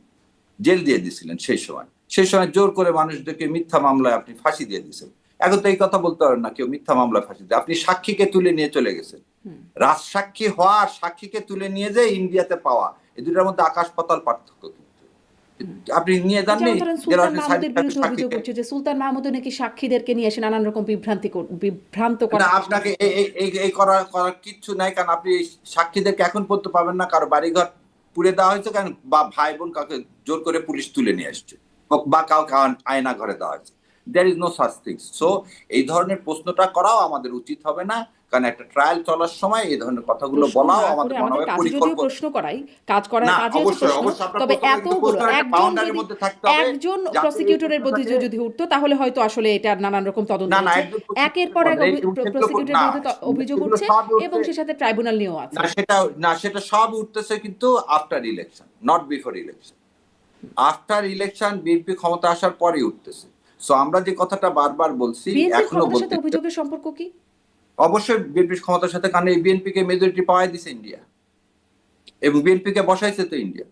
জেল দিয়ে দিছিলেন, সেই সময় জোর করে মানুষদেরকে মিথ্যা মামলায় আপনি ফাঁসি দিয়ে দিয়েছেন। এখন তো এই কথা বলতে পারেন না কেউ মিথ্যা মামলায় ফাঁসি দিয়ে, আপনি সাক্ষীকে তুলে নিয়ে চলে গেছেন। রাজসাক্ষী হওয়া আর সাক্ষীকে তুলে নিয়ে যে ইন্ডিয়াতে পাওয়া, এই দুটার মধ্যে আকাশ পাতাল পার্থক্য। আপনি নিয়ে যাননি, যেমন ধরেন সুলতান মাহমুদের বিরুদ্ধে অভিযোগ উঠছে যে সুলতান মাহমুদ নাকি সাক্ষীদেরকে নিয়ে এসে নানান রকম বিভ্রান্ত করার চেষ্টা আপনাকে এই করার কিচ্ছু নাই, কারণ আপনি সাক্ষীদেরকে এখন পর্যন্ত পাবেন না, কারো বাড়িঘর পুড়ে দেওয়া হয়েছে, কারণ বা ভাই বোন কাউকে জোর করে পুলিশ তুলে নিয়ে আসছে, বা কাউকে আয়না ঘরে দেওয়া হয়েছে। There is no such things. So এই ধরনের প্রশ্নটা করাও আমাদের উচিত হবে না, কারণ একটা ট্রায়াল চলার সময় এই ধরনের কথাগুলো প্রশ্ন বলাও না আমাদের করে মনে আমাদের হয় কাজে যদিও পরিকল্পনা। প্রশ্ন করাই, কাজ করার না, কাজে হচ্ছে অবশ্যই প্রশ্ন, অবশ্যই আপনার তবে প্রশ্নটা কিন্তু এতগুলো প্রশ্নের একটা একজন বাউন্ডারির যদি মধ্যে থাকতে হবে, একজন যাতে এই প্রসিকিউটরের প্রশ্নটাকে বিরুদ্ধে যদি উঠতো তাহলে হয়তো আসলে এটা নানান রকম তদন্ত না হচ্ছে, একজন একের পর এক প্রসিকিউটরের না, বিরুদ্ধে অভিযোগ সেগুলো উঠছে সবই এবং উঠছে। সে সাথে ট্রাইব্যুনাল নিয়েও আছে। সেটা সব উঠতেছে কিন্তু after election, not before election. After election BNP ক্ষমতা আসার পরে উঠতেছে। সো আমরা যে কথাটা বারবার বলছি, বিএনপির এখনো ক্ষমতার বলছি, সাথে অভিযোগের সম্পর্ক কি? অবশ্যই বিএনপির ক্ষমতার সাথে, কারণ এই বিএনপি কে মেজরিটি পাওয়াই দিছে ইন্ডিয়া, এবং বিএনপি কে বসাইছে তো ইন্ডিয়া।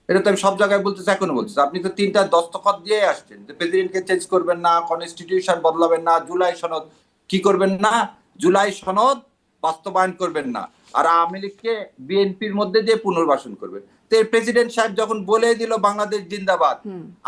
এটা তো আমি সব জায়গায় বলতেছি, এখনো বলতেছি। আপনি তো 3টা দস্তখত দিয়ে আসছেন যে প্রেসিডেন্টকে চেঞ্জ করবেন না, কনস্টিটিউশন বদলাবেন না, জুলাই সনদ কি করবেন না, জুলাই সনদ বাস্তবায়ন করবেন না, আর আওয়ামী লীগকে বিএনপির মধ্যে দিয়ে পুনর্বাসন করবেন। তো প্রেসিডেন্ট সাহেব যখন বলে দিল বাংলাদেশ জিন্দাবাদ,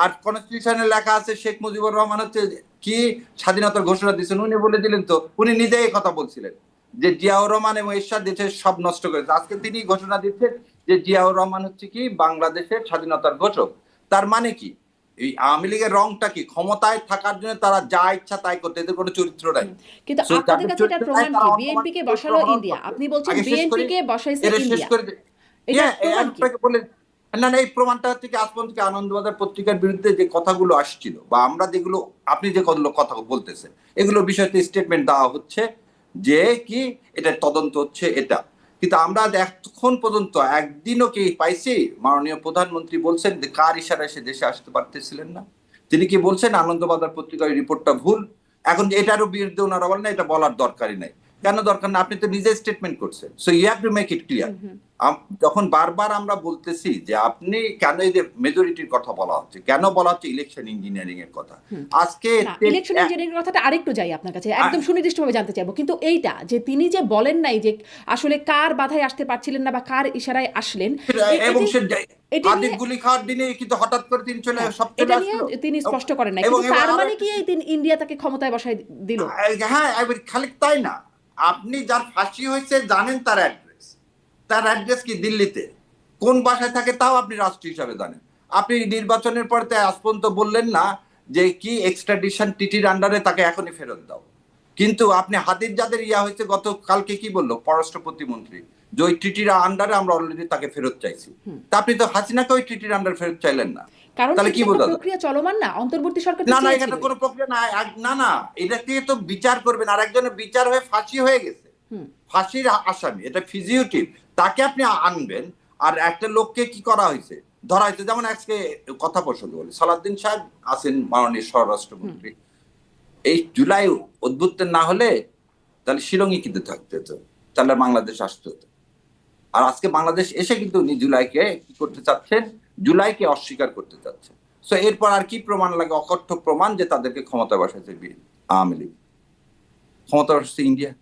আর কনস্টিটিউশনে লেখা আছে শেখ মুজিবুর রহমান হচ্ছে কি স্বাধীনতার ঘোষণা দিচ্ছেন, উনি বলে দিলেন, তো উনি নিজেই কথা বলছিলেন যে জিয়াউর রহমান এবং এরশাদ দেশের সব নষ্ট করেছে। আজকে তিনি ঘোষণা দিচ্ছেন যে জিয়াউর রহমান হচ্ছে কি বাংলাদেশের স্বাধীনতার ঘোষক। তার মানে কি, এই আওয়ামী লীগের রংটা কি, ক্ষমতায় থাকার জন্য তারা যা ইচ্ছা তাই করতে, এদের কোনো চরিত্র নাই। কিন্তু আপনাদের কাছে এটা প্রমাণ কি? বিএনপি কে বসালো ইন্ডিয়া, আপনি বলছেন বিএনপি কে বসাইছে ইন্ডিয়া, এটা প্রমাণ কি? না না, এই প্রমাণটা হচ্ছে কি, আজ পর্যন্ত আনন্দবাজার পত্রিকার বিরুদ্ধে যে কথাগুলো আসছিল, বা আমরা যেগুলো, আপনি যে কথা বলতেছেন, এগুলোর বিষয়তে স্টেটমেন্ট দেওয়া হচ্ছে যে কি এটা তদন্ত হচ্ছে এটা, কিন্তু আমরা এখন পর্যন্ত একদিনও কি পাইছি মাননীয় প্রধানমন্ত্রী বলছেন যে কার ইশারায় সে দেশে আসতে পারতেছিলেন না? তিনি কি বলছেন আনন্দবাজার পত্রিকার রিপোর্টটা ভুল, এখন এটারও বিরুদ্ধে ওনারা বলেন এটা বলার দরকারই নাই। কেন দরকার না? আপনি তো নিজে স্টেটমেন্ট করছেন। So you have to make it clear. যখন বারবার আমরা বলতেছি যে আপনি কেন এই যে মেজরিটির কথা বলা হচ্ছে, কেন বলা হচ্ছে ইলেকশন ইঞ্জিনিয়ারিং এর কথা, আজকে ইলেকশন ইঞ্জিনিয়ারিং কথাটা আরেকটু যাই আপনার কাছে, একদম সুনির্দিষ্টভাবে জানতে চাইবো। কিন্তু এইটা যে তিনি যে বলেন নাই যে আসলে কার বাধায় আসতে পারছিলেন না বা কার ইশারায় আসলেন, এবং সে হাদির গুলি খাওয়ার দিনে কিন্তু হঠাৎ করে তিনি চলে সব চলে এটা নিয়ে আসলো। তিনি স্পষ্ট করেন নাই, কিন্তু তার মানে কি এই ইন্ডিয়া তাকে ক্ষমতায় বসায় দিল? হ্যাঁ, খালি তাই না, আপনি যার ফাঁসি হয়েছে জানেন তার অ্যাড্রেস কি দিল্লিতে, কোন বাসায় থাকে তাও আপনি রাষ্ট্র হিসাবে জানেন। আপনি নির্বাচনের পর আজ পর্যন্ত বললেন না যে কি এক্সট্রাডিশন টিটির আন্ডারে তাকে এখনই ফেরত দাও। কিন্তু আপনি হাদির যাদের হয়েছে গতকালকে কি বললো পররাষ্ট্র প্রতিমন্ত্রী, যে ওই টিটির আন্ডারে আমরা অলরেডি তাকে ফেরত চাইছি। তা আপনি তো হাসিনাকে ওই টিটির আন্ডারে ফেরত চাইলেন না, কারণ তাহলে কি বোঝা যায়? প্রক্রিয়া চলমান না, অন্তর্বর্তী সরকার না, এটা কোনো প্রক্রিয়া না, এটাকে তো বিচার করবেন। আর একজনের বিচার হয়ে ফাঁসি হয়ে গেছে, ফাঁসির আসামি, এটা ফিজিউটিভ, তাকে আপনি আনবেন। আর একটা লোককে কি করা হয়েছে, ধরা হয়েছে, যেমন আজকে কথা প্রসঙ্গ বলি, সালাউদ্দিন সাহেব আছেন মাননীয় স্বরাষ্ট্রমন্ত্রী, এই জুলাই উদ্বুদ্ধ না হলে তাহলে শিলংই কিন্তু থাকতে হতো, তাহলে বাংলাদেশ আসতে হতো। আর আজকে বাংলাদেশ এসে কিন্তু উনি জুলাইকে কি করতে চাচ্ছেন, জুলাইকে অস্বীকার করতে চাচ্ছেন। সো এরপর আর কি প্রমাণ লাগে? অকথ্য প্রমাণ যে তাদেরকে ক্ষমতা বসাইছে আওয়ামী লীগ, ক্ষমতা বসাইছে ইন্ডিয়া।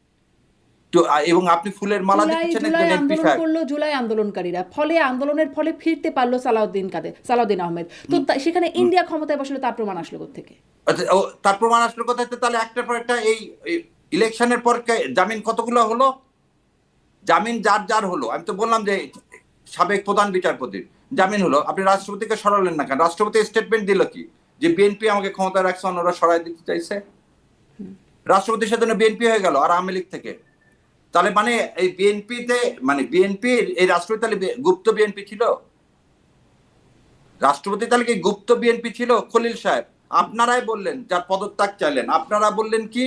তো এবং আপনি ফুলের মালা দিচ্ছেন একজন এমপি সাহেব। জুলাই আন্দোলনকারীরা, ফলে আন্দোলনের ফলে ফিরতে পারলো সালাউদ্দিন আহমেদ, তো সেখানে ইন্ডিয়া ক্ষমতায় বসলে তার প্রমাণ আসলো কোত্থেকে? তার প্রমাণ আসলো কোথায়? তাহলে একটার পর একটা এই ইলেকশনের পর জামিন কতগুলো হলো, জামিন যার হলো। আমি তো বললাম যে সাবেক প্রধান বিচারপতির জামিন হলো, আপনি রাষ্ট্রপতিকে সরালেন না কেন? রাষ্ট্রপতি স্টেটমেন্ট দিল কি, যে বিএনপি আমাকে ক্ষমতায় রাখছে, ওরা সরাই দিতে চাইছে। রাষ্ট্রপতি সেজন্য বিএনপি হয়ে গেল আর আওয়ামী লীগ থেকে। তাহলে মানে এই বিএনপিতে, মানে বিএনপির এই রাষ্ট্রপতি তাহলে গুপ্ত বিএনপি ছিল? রাষ্ট্রপতি তাহলে কি গুপ্ত বিএনপি ছিল? খলিল সাহেব আপনারাই বললেন, যার পদত্যাগ চাইলেন, আপনারা বললেন কি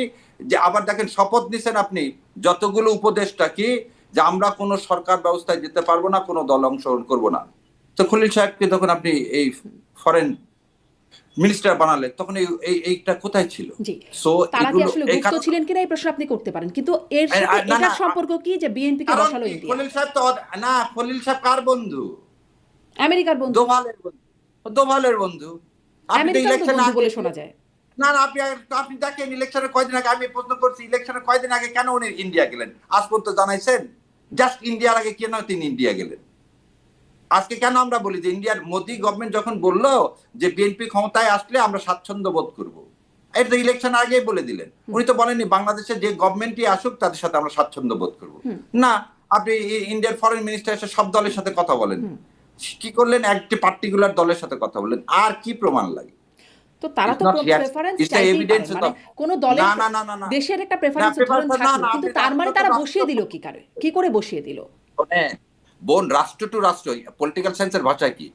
যে আবার দেখেন শপথ নিছেন আপনি যতগুলো উপদেষ্টা কি, যে আমরা কোনো সরকার ব্যবস্থায় যেতে পারবো না, কোনো দল অংশগ্রহণ করবো না। তো খলিল সাহেবকে তখন আপনি এই ফরেন মিনিস্টার বানালেন, তখন এইটা কোথায় ছিল? সো তারা কি আসলে গুপ্ত ছিলেন কিনা এই প্রশ্ন আপনি করতে পারেন, কিন্তু এর সাথে এটার সম্পর্ক কি যে বিএনপি কে বসালো ইন্ডিয়া? খলিল সাহেব তো না, খলিল সাহেব কার বন্ধু? আমেরিকার বন্ধু, দোভালের বন্ধু। আপনি তো ইলেকশন আগে বলে শোনা যায়। না, আপনি দেখেন ইলেকশনের কয়দিন আগে, আমি প্রশ্ন করছি ইলেকশনের কয়দিন আগে কেন উনি ইন্ডিয়া গেলেন? আজ পর্যন্ত জানাইছেন? জাস্ট ইন্ডিয়ার আগে কেন তিনি ইন্ডিয়া গেলেন? আজকে কেন আমরা বলি যে ইন্ডিয়ার মোদি গভর্নমেন্ট যখন বললো যে বিএনপি ক্ষমতায় আসলে আমরা স্বাচ্ছন্দ্য বোধ করবো, এটা তো ইলেকশন আগেই বলে দিলেন। উনি তো বলেননি বাংলাদেশের যে গভর্নমেন্টই আসুক তাদের সাথে আমরা স্বাচ্ছন্দ্য বোধ করবো না। আপনি ইন্ডিয়ার ফরেন মিনিস্টার এসে সব দলের সাথে কথা বলেন, কি করলেন? একটি পার্টিকুলার দলের সাথে কথা বলেন, আর কি প্রমাণ লাগে? তো তারা তো প্রেফারেন্স চাইতেই পারে, মানে কোন দলের দেশের একটা প্রেফারেন্স উদাহরণ থাকলো, কিন্তু তার মানে তারা বসিয়ে দিল কি করে বসিয়ে দিল? বোন, রাষ্ট্র টু রাষ্ট্র, পলিটিক্যাল সায়েন্সের ভাষায় কি,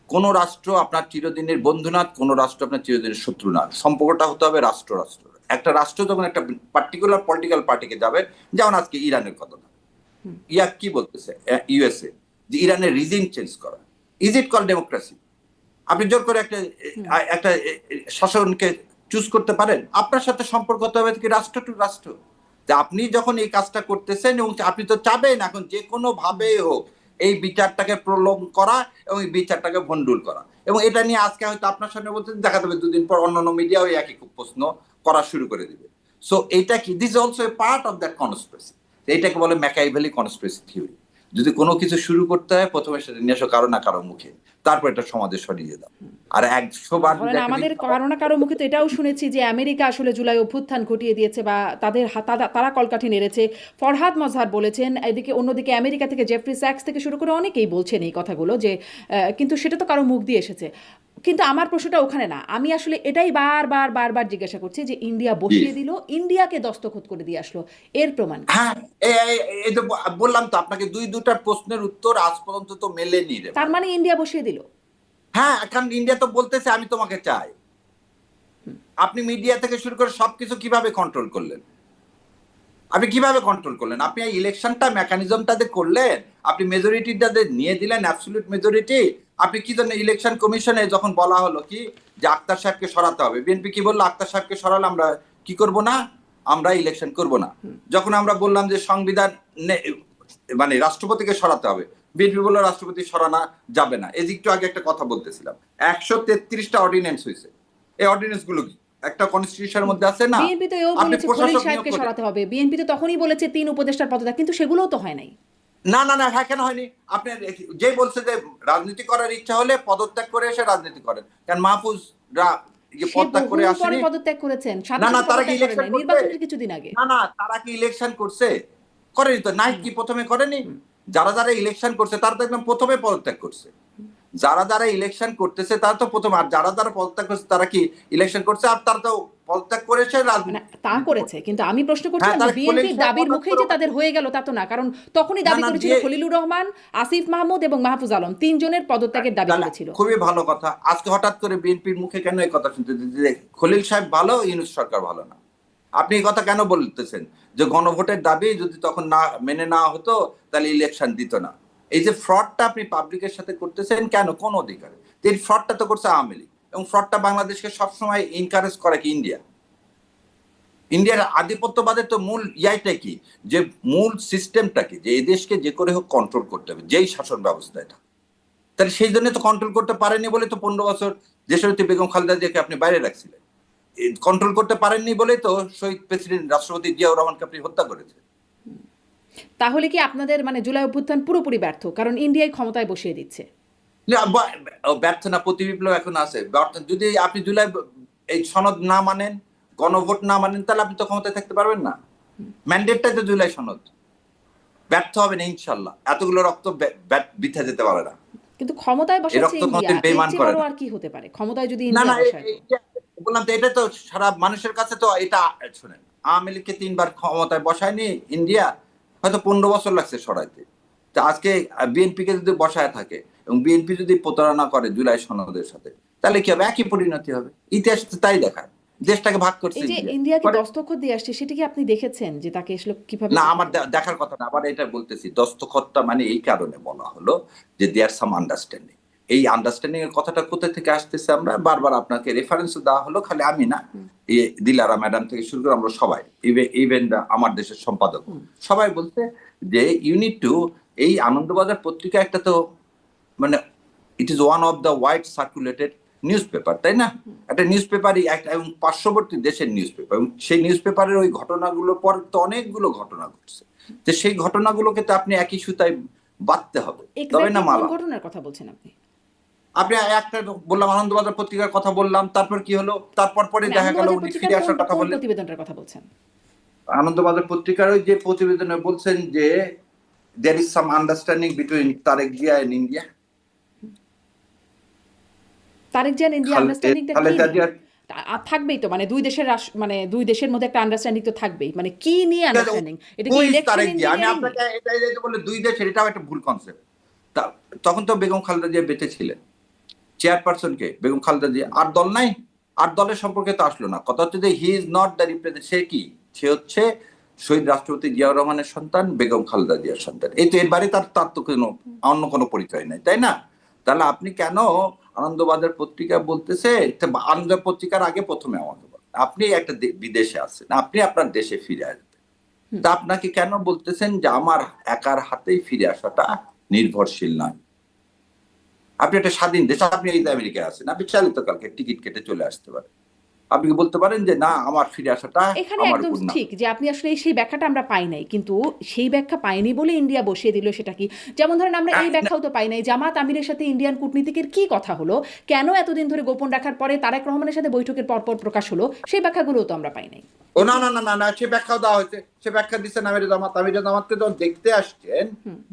কোন রাষ্ট্র আপনার চিরদিনের বন্ধু না, কোন রাষ্ট্র আপনার চিরদিনের শত্রু না। সম্পর্কটা হতে হবে রাষ্ট্র। একটা রাষ্ট্র যখন একটা পার্টিকুলার পলিটিক্যাল পার্টিকে যাবে, যেমন আজকে ইরানের কথা, কি বলতেছে ইউএসএ যে ইরানের রিজিম চেঞ্জ করা, ইজ ইট কল ডেমোক্রেসি? আপনি জোর করে একটা শাসনকে চুজ করতে পারেন? আপনার সাথে সম্পর্ক হতে হবে কি রাষ্ট্র টু রাষ্ট্র। যে আপনি যখন এই কাজটা করতেছেন এবং আপনি তো চাবেন এখন যে কোনো ভাবে হোক এই বিচারটাকে প্রলং করা এবং এই বিচারটাকে ভন্ডুল করা। এবং এটা নিয়ে আজকে হয়তো আপনার সামনে বলতে দেখা যাবে, দুদিন পর অন্যান্য মিডিয়া ওই একই প্রশ্ন করা শুরু করে দিবে। সো এইটা কি, this also a part of that conspiracy. এইটাকে বলে ম্যাকিয়াভেলি কনস্পিরেসি থিওরি। যদি কোনো কিছু শুরু করতে হয় প্রথমে সেটা নিয়ে আসো কারো না কারো মুখে, তারপর এটা সমাজে সরিয়ে দাও। আর 100 বার আমাদের কারো না কারো মুখে তো এটাও শুনেছি যে আমেরিকা আসলে জুলাই অভ্যুত্থান ঘটিয়ে দিয়েছে বা তারা কলকাঠি নেড়েছে। ফরহাদ মজহার বলেছেন, এদিকে অন্যদিকে আমেরিকা থেকে জেফরি স্যাক্স থেকে শুরু করে অনেকেই বলছেন এই কথাগুলো, যে কিন্তু সেটা তো কারো মুখ দিয়ে এসেছে। কিন্তু আমার প্রশ্নটা ওখানে না, আমি আসলে এটাই বারবার জিজ্ঞাসা করছি যে ইন্ডিয়া বসিয়ে দিল, ইন্ডিয়াকে দস্তখত করে দিয়ে আসলো, এর প্রমাণ? হ্যাঁ, এই তো বললাম তো আপনাকে, দুইটা প্রশ্নের উত্তর আজ পর্যন্ত তো মেলেনি। তার মানে ইন্ডিয়া বসিয়ে দিল? হ্যাঁ, কারণ ইন্ডিয়া তো বলতেছে আমি তোমাকে চাই। আপনি মিডিয়া থেকে শুরু করে সবকিছু কিভাবে কন্ট্রোল করলেন? আপনি কিভাবে কন্ট্রোল করলেন? আপনি এই ইলেকশনটা মেকানিজমটাতে করলেন, আপনি মেজরিটিটাতে নিয়ে দিলেন, অ্যাবসলিউট মেজরিটি। আপনি কি জন্য ইলেকশন কমিশনে যখন বলা হলো কি যে আক্তার সাহেবকে সরাতে হবে, বিএনপি কি বললো? আক্তার সাহেবকে সরালে আমরা কি করব না, আমরা ইলেকশন করব না। যখন আমরা বললাম যে সংবিধান মানে রাষ্ট্রপতিকে সরাতে হবে, বিএনপি বললো রাষ্ট্রপতি সরানো যাবে না। এই একটু আগে একটা কথা বলতেছিলাম, 133টা অর্ডিন্যান্স হয়েছে। এই অর্ডিন্যান্স গুলো কি একটা কনস্টিটিউশনের মধ্যে আছে না? বিএনপি তো এও আপনি বলেছে খলিল প্রশাসক নিয়োগ সাহেবকে করেন। সরাতে হবে, বিএনপি তো তখনই বলেছে 3 উপদেষ্টার পদত্যাগ, কিন্তু সেগুলোও তো হয় নাই। না না না, হ্যাঁ কেন হয়নি? আপনি যে বলছে যে রাজনীতি করার ইচ্ছা হলে পদত্যাগ করে এসে রাজনীতি করেন, কারণ মাহফুজরা সে পদত্যাগ করে বহু পরে আসেনি। পদত্যাগ করেছেন, সাথে না না, সাথে তারা কি পদত্যাগ করেন ইলেকশন নাই, করছে? নির্বাচনের কিছুদিন আগে। না না, তারা কি ইলেকশন করছে? করেনি তো। নাইট কি প্রথমে করেনি? যারা যারা ইলেকশন করছে তারা তো একদম প্রথমে পদত্যাগ করছে। যারা যারা ইলেকশন করতেছে তারা তো প্রথম, আর যারা যারা পদত্যাগ করছে তারা কি ইলেকশন করছে? আর তারা তো পদত্যাগ করেছে মানে রাজনীতি তা করেছে, কিন্তু আমি প্রশ্ন করছিলাম যে তারা বিএনপি খলিল সাহেব দাবির পদত্যাগ মুখেই যে তাদের হয়ে গেল তা তো না, কারণ তখনই দাবি না, করেছিল দিয়ে- খলিলুর রহমান, আসিফ মাহমুদ এবং মাহফুজ আলম 3 জনের পদত্যাগের দাবি তাহলে করেছিল। খুবই ভালো কথা। আজকে হঠাৎ করে বিএনপির মুখে কেন এই কথা শুনতে যে খলিল সাহেব ভালো, ইউনূস সরকার ভালো না? আপনি এই কথা কেন বলতেছেন যে গণভোটের দাবি যদি তখন না মেনে নেওয়া হতো তাহলে ইলেকশন দিত না? এই যে ফ্রডটা আপনি পাবলিকের সাথে করতেছেন কেন, কোন অধিকারে? এই ফ্রডটা তো করছে আওয়ামী লীগ, এবং ফ্রডটা বাংলাদেশকে সবসময় এনকারেজ করে কি ইন্ডিয়া? ইন্ডিয়ার আধিপত্যবাদের তো মূল ইয়াইটা কি, যে মূল সিস্টেমটা কি, যে এই দেশকে যে করে হোক কন্ট্রোল করতে হবে, যেই শাসন ব্যবস্থা এটা। তাহলে সেই জন্য তো কন্ট্রোল করতে পারেনি বলে তো 15 বছর দেশনেত্রী বেগম খালেদা জিয়াকে আপনি বাইরে রাখছিলেন। কন্ট্রোল করতে পারেননি বলেই তো শহীদ প্রেসিডেন্ট রাষ্ট্রপতি জিয়াউর রহমানকে আপনি হত্যা করেছেন। তাহলে কি আপনাদের মানে জুলাই অভ্যুত্থান পুরোপুরি ব্যর্থ, কারণ ইন্ডিয়ায় ক্ষমতায় বসিয়ে দিচ্ছে? ব্যর্থ না, প্রতি বিপ্লব এখন আছে। যদি আপনি জুলাই এই সনদ না মানেন, গণভোট না মানেন, তাহলে আপনি তো ক্ষমতায় থাকতে পারবেন না। ম্যান্ডেটটাই তো জুলাই সনদ। ব্যর্থ হবে না ইনশাল্লাহ, এতগুলো রক্ত বৃথা যেতে পারে না। কিন্তু ক্ষমতায় বসাচ্ছে রক্ত ইন্ডিয়া, কোনোদিন এর বেইমান চেয়ে করে বড় না। আর কি হতে পারে ক্ষমতায় যদি না ইন্ডিয়া না, বসায়? বললাম তো, এটা তো সারা মানুষের কাছে তো এটা। শোনেন, আওয়ামী লীগকে 3বার ক্ষমতায় বসায়নি ইন্ডিয়া, হয়তো 15 বছর লাগছে সরাইতে। তো আজকে বিএনপি কে যদি বসায় থাকে এবং বিএনপি যদি প্রতারণা করে জুলাই সনদের সাথে, তাহলে কি হবে? একই পরিণতি হবে। ইতিহাস তো তাই দেখায়, দেশটাকে ভাগ করছে এই যে ইন্ডিয়া। ইন্ডিয়াকে দস্তখত দিয়ে আসছে, সেটা কি আপনি দেখেছেন যে তাকে আসলে কিভাবে? না, আমার দেখার কথা না, আবার এটা বলতেছি, দস্তখতটা মানে এই কারণে বলা হলো যে দেয়ার সাম আন্ডারস্ট্যান্ডিং। এই আন্ডারস্ট্যান্ডিং এর কথাটা কোথা থেকে আসতেছে? আমরা বারবার আপনাকে রেফারেন্স দেওয়া হলো, খালি আমি না, দিলারা ম্যাডাম থেকে শুরু করে আমরা সবাই, ইভেন আমার দেশের সম্পাদক সবাই বলতে যে ইউনিট টু, এই আনন্দবাজার পত্রিকা একটা তো মানে it is one of the wide circulated news paper, তাই না? একটা নিউজ পেপারই একটা, এবং পার্শ্ববর্তী দেশের নিউজ পেপার, এবং সেই নিউজ পেপারের ওই ঘটনাগুলোর পর তো অনেকগুলো ঘটনা ঘটছে। তো সেই ঘটনাগুলোকে তো আপনি একই সুতায় বাঁধতে হবে, তবে না কোন মালা। ঘটনার কথা বলছেন আপনি? আপনি একটা বললাম, আনন্দবাজার পত্রিকার কথা বললাম, তারপর কি হলো? তারপর পরে মানে দেখা গেল আনন্দবাজার উনি পত্রিকার ফিরে আসার কথা কোন বললেন। প্রতিবেদনটার কথা বলছেন? আনন্দবাজার পত্রিকার ওই যে প্রতিবেদনে বলছেন যে there is some understanding between Tarique Zia and India. Tarique Zia India আন্ডারস্ট্যান্ডিংটা কি খালেদা নিয়ে? জিয়ার থাকবেই তো, মানে দুই দেশের মানে দুই দেশের মধ্যে একটা আন্ডারস্ট্যান্ডিং তো থাকবেই, মানে কি নিয়ে আন্ডারস্ট্যান্ডিং? এটা কি ইলেকশন আমি ইঞ্জিনিয়ারিং? আপনাকে এটা বলে দুই দেশ, এটাও একটা ভুল কনসেপ্ট। তখন তো বেগম খালেদা জিয়া বেঁচে ছিলেন, চেয়ারপারসন কে বেগম খালেদা জিয়া, আর দল নাই, আর দলের সম্পর্কে তো আসলো না। কথা হচ্ছে যে he is not the represent. সে কি? সে হচ্ছে শহীদ রাষ্ট্রপতি জিয়াউর রহমানের সন্তান, বেগম খালেদা জিয়ার সন্তান। এই তো, এর বাইরে তার তো কোনো অন্য কোনো পরিচয় নাই, তাই না? তাহলে আপনি কেন আনন্দবাজার পত্রিকা বলতেছে? আনন্দ পত্রিকার আগে প্রথমে আমাকে বলেন, আপনি একটা বিদেশে আছেন, আপনি আপনার দেশে ফিরে আসবেন, তা আপনাকে কেন বলতেছেন যে আমার একার হাতেই ফিরে আসাটা নির্ভরশীল নয়? আপনি একটা স্বাধীন দেশ, আপনি এই আমেরিকায় আছেন, আপনি চালিত কালকে টিকিট কেটে চলে আসতে পারেন। আপনি কি বলতে পারেন যে না, আমার ফিরে আসাটা এখানে আমার একদম উপর না? ঠিক যে আপনি আসলে সেই ব্যাখ্যাটা আমরা পাই নাই, কিন্তু সেই ব্যাখ্যা পাইনি বলে ইন্ডিয়া বসিয়ে দিল, সেটা কি? যেমন ধরেন আমরা এই ব্যাখ্যাও তো পাই নাই, জামাত আমিরের সাথে ইন্ডিয়ান কূটনীতিকের কি কথা হলো, কেন এতদিন ধরে গোপন রাখার পরে তারেক রহমানের সাথে বৈঠকের পরপর প্রকাশ হলো, সেই ব্যাখ্যাগুলোও তো আমরা পাই নাই। ও না না না না না, সে ব্যাখ্যাও দেওয়া হয়েছে। সে ব্যাখ্যা দিচ্ছেন আমির জামাতকে যখন দেখতে আসছেন,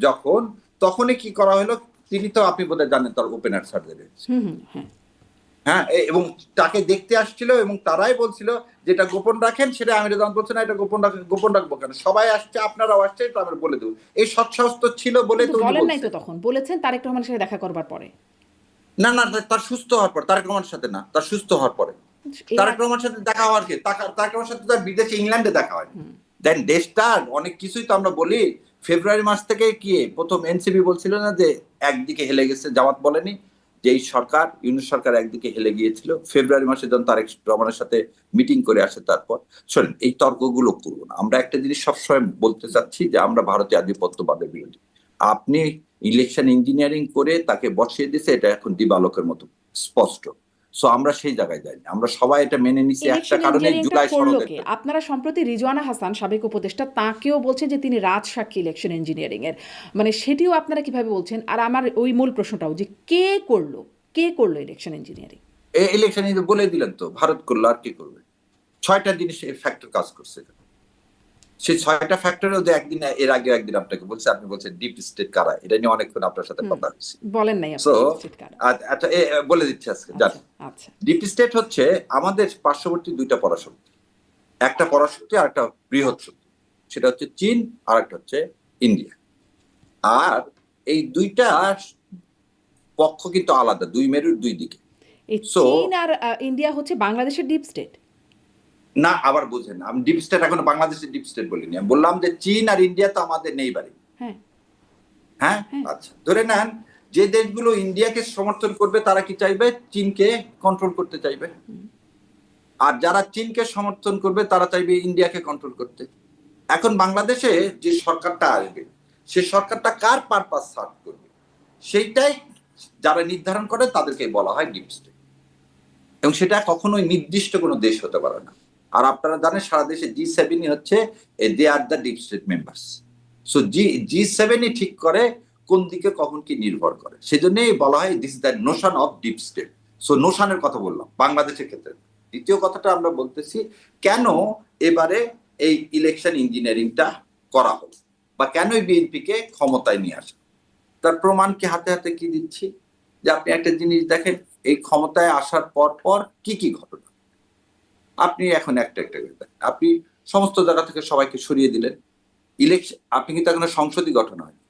যখন তখনই কি করা হলো, তিনি তো আপনি বোধহয় জানেন তার ওপেনার সার্জারি, হ্যাঁ। হ্যাঁ, এবং তাকে দেখতে আসছিল এবং তারাই বলছিল যেটা গোপন রাখেন, সেটা আমির জামাত বলছে না, এটা গোপন রাখবো কেন, সবাই আসছে, আপনারাও আসছে, এটা আমরা বলে দেবো। এই সৎসাহস ছিল বলে তো বলেন নাই তো, তখন বলেছেন তারেক রহমানের সাথে দেখা করবার পরে। না না, তার সুস্থ হওয়ার পর, তারেক রহমানের সাথে না, তার সুস্থ হওয়ার পরে। তারেক রহমানের সাথে দেখা হওয়ার কি, তারেক রহমানের সাথে তার বিদেশে ইংল্যান্ডে দেখা হয়। দেন দেশটার অনেক কিছুই তো আমরা বলি। ফেব্রুয়ারি মাস থেকে কি প্রথম এনসিপি বলছিল না যে একদিকে হেলে গেছে, জামাত বলেনি যে এই সরকার ইউনূস সরকার একদিকে হেলে গিয়েছিল, ফেব্রুয়ারি মাসে যখন তারেক রহমানের সাথে মিটিং করে আসে, তারপর শোনেন এই তর্কগুলো করবো না। আমরা একটা জিনিস সবসময় বলতে চাচ্ছি যে আমরা ভারতীয় আধিপত্যবাদের বিরোধী। আপনি ইলেকশন ইঞ্জিনিয়ারিং করে তাকে বসিয়ে দিছে, এটা এখন দিবালোকের মতো স্পষ্ট। সো আমরা সেই জায়গায় যাইনি, আমরা সবাই এটা মেনে নিছি একটা ইলেকশন কারণে, ইঞ্জিনিয়ারিংটা জুলাই করলো সনদের। কে? আপনারা সম্প্রতি রিজওয়ানা হাসান সাবেক উপদেষ্টা তাকেও বলছেন যে তিনি রাজসাক্ষী ইলেকশন ইঞ্জিনিয়ারিং এর, মানে সেটিও আপনারা কিভাবে বলছেন? আর আমার ওই মূল প্রশ্নটাও যে কে করলো ইলেকশন ইঞ্জিনিয়ারিং? ইলেকশন বলে দিলেন তো, ভারত করলো, আর কি করবে? 6টা জিনিস ফ্যাক্টর কাজ করছে। সেই 6টা ফ্যাক্টরেও যে একদিন এর আগে একদিন আপনাকে বলছে, আপনি বলছেন ডিপ স্টেট কারা, এটা নিয়ে অনেকক্ষণ আপনার সাথে কথা হচ্ছে। বলেন নাই সো আপনি ডিপ স্টেট কারা? আচ্ছা বলে দিচ্ছি আজকে। জানেন আচ্ছা ডিপ স্টেট হচ্ছে আমাদের পার্শ্ববর্তী 2টা পরাশক্তি, একটা পরাশক্তি আর একটা বৃহৎ শক্তি, সেটা হচ্ছে চীন আর একটা হচ্ছে ইন্ডিয়া। আর এই 2টা পক্ষ কিন্তু আলাদা, 2 মেরুর 2 দিকে। এই So, চীন আর ইন্ডিয়া হচ্ছে বাংলাদেশের ডিপ স্টেট। না আবার বুঝেন, আমি ডিপ স্টেট এখনো বাংলাদেশের ডিপ স্টেট বলিনি, আমি বললাম যে চীন আর ইন্ডিয়া তো আমাদের নেই বাড়ি। হ্যাঁ হ্যাঁ, আচ্ছা ধরে নেন যে দেশগুলো ইন্ডিয়াকে সমর্থন করবে তারা কি চাইবে? চীনকে কন্ট্রোল করতে চাইবে। আর যারা চীনকে সমর্থন করবে তারা চাইবে ইন্ডিয়াকে কন্ট্রোল করতে। এখন বাংলাদেশে যে সরকারটা আসবে, সে সরকারটা কার পারপাস সার্ভ করবে সেইটাই যারা নির্ধারণ করে তাদেরকে বলা হয় ডিপ স্টেট। এবং সেটা কখনোই নির্দিষ্ট কোনো দেশ হতে পারে না। আর আপনারা জানেন সারা দেশে G7 হচ্ছে they are the deep state members. So G7 ঠিক করে কোন দিকে কখন কি নির্ভর করে, সেজন্যই বলা হয় this is the notion of deep state. So নোশনের কথা বললাম বাংলাদেশের ক্ষেত্রে। দ্বিতীয় কথাটা আমরা বলতেছি কেন এবারে এই ইলেকশন ইঞ্জিনিয়ারিংটা করা হলো বা কেন বিএনপি কে ক্ষমতায় নিয়ে আসা, তার প্রমাণ কি হাতে হাতে কি দিচ্ছি। যে আপনি একটা জিনিস দেখেন, এই ক্ষমতায় আসার পর কি কি ঘটনা আপনি এখন একটা একটা করে দেখেন। আপনি সমস্ত জায়গা থেকে সবাইকে সরিয়ে দিলেন। ইলেকশন আপনি কিন্তু এখনো সংসদই গঠন হয়নি,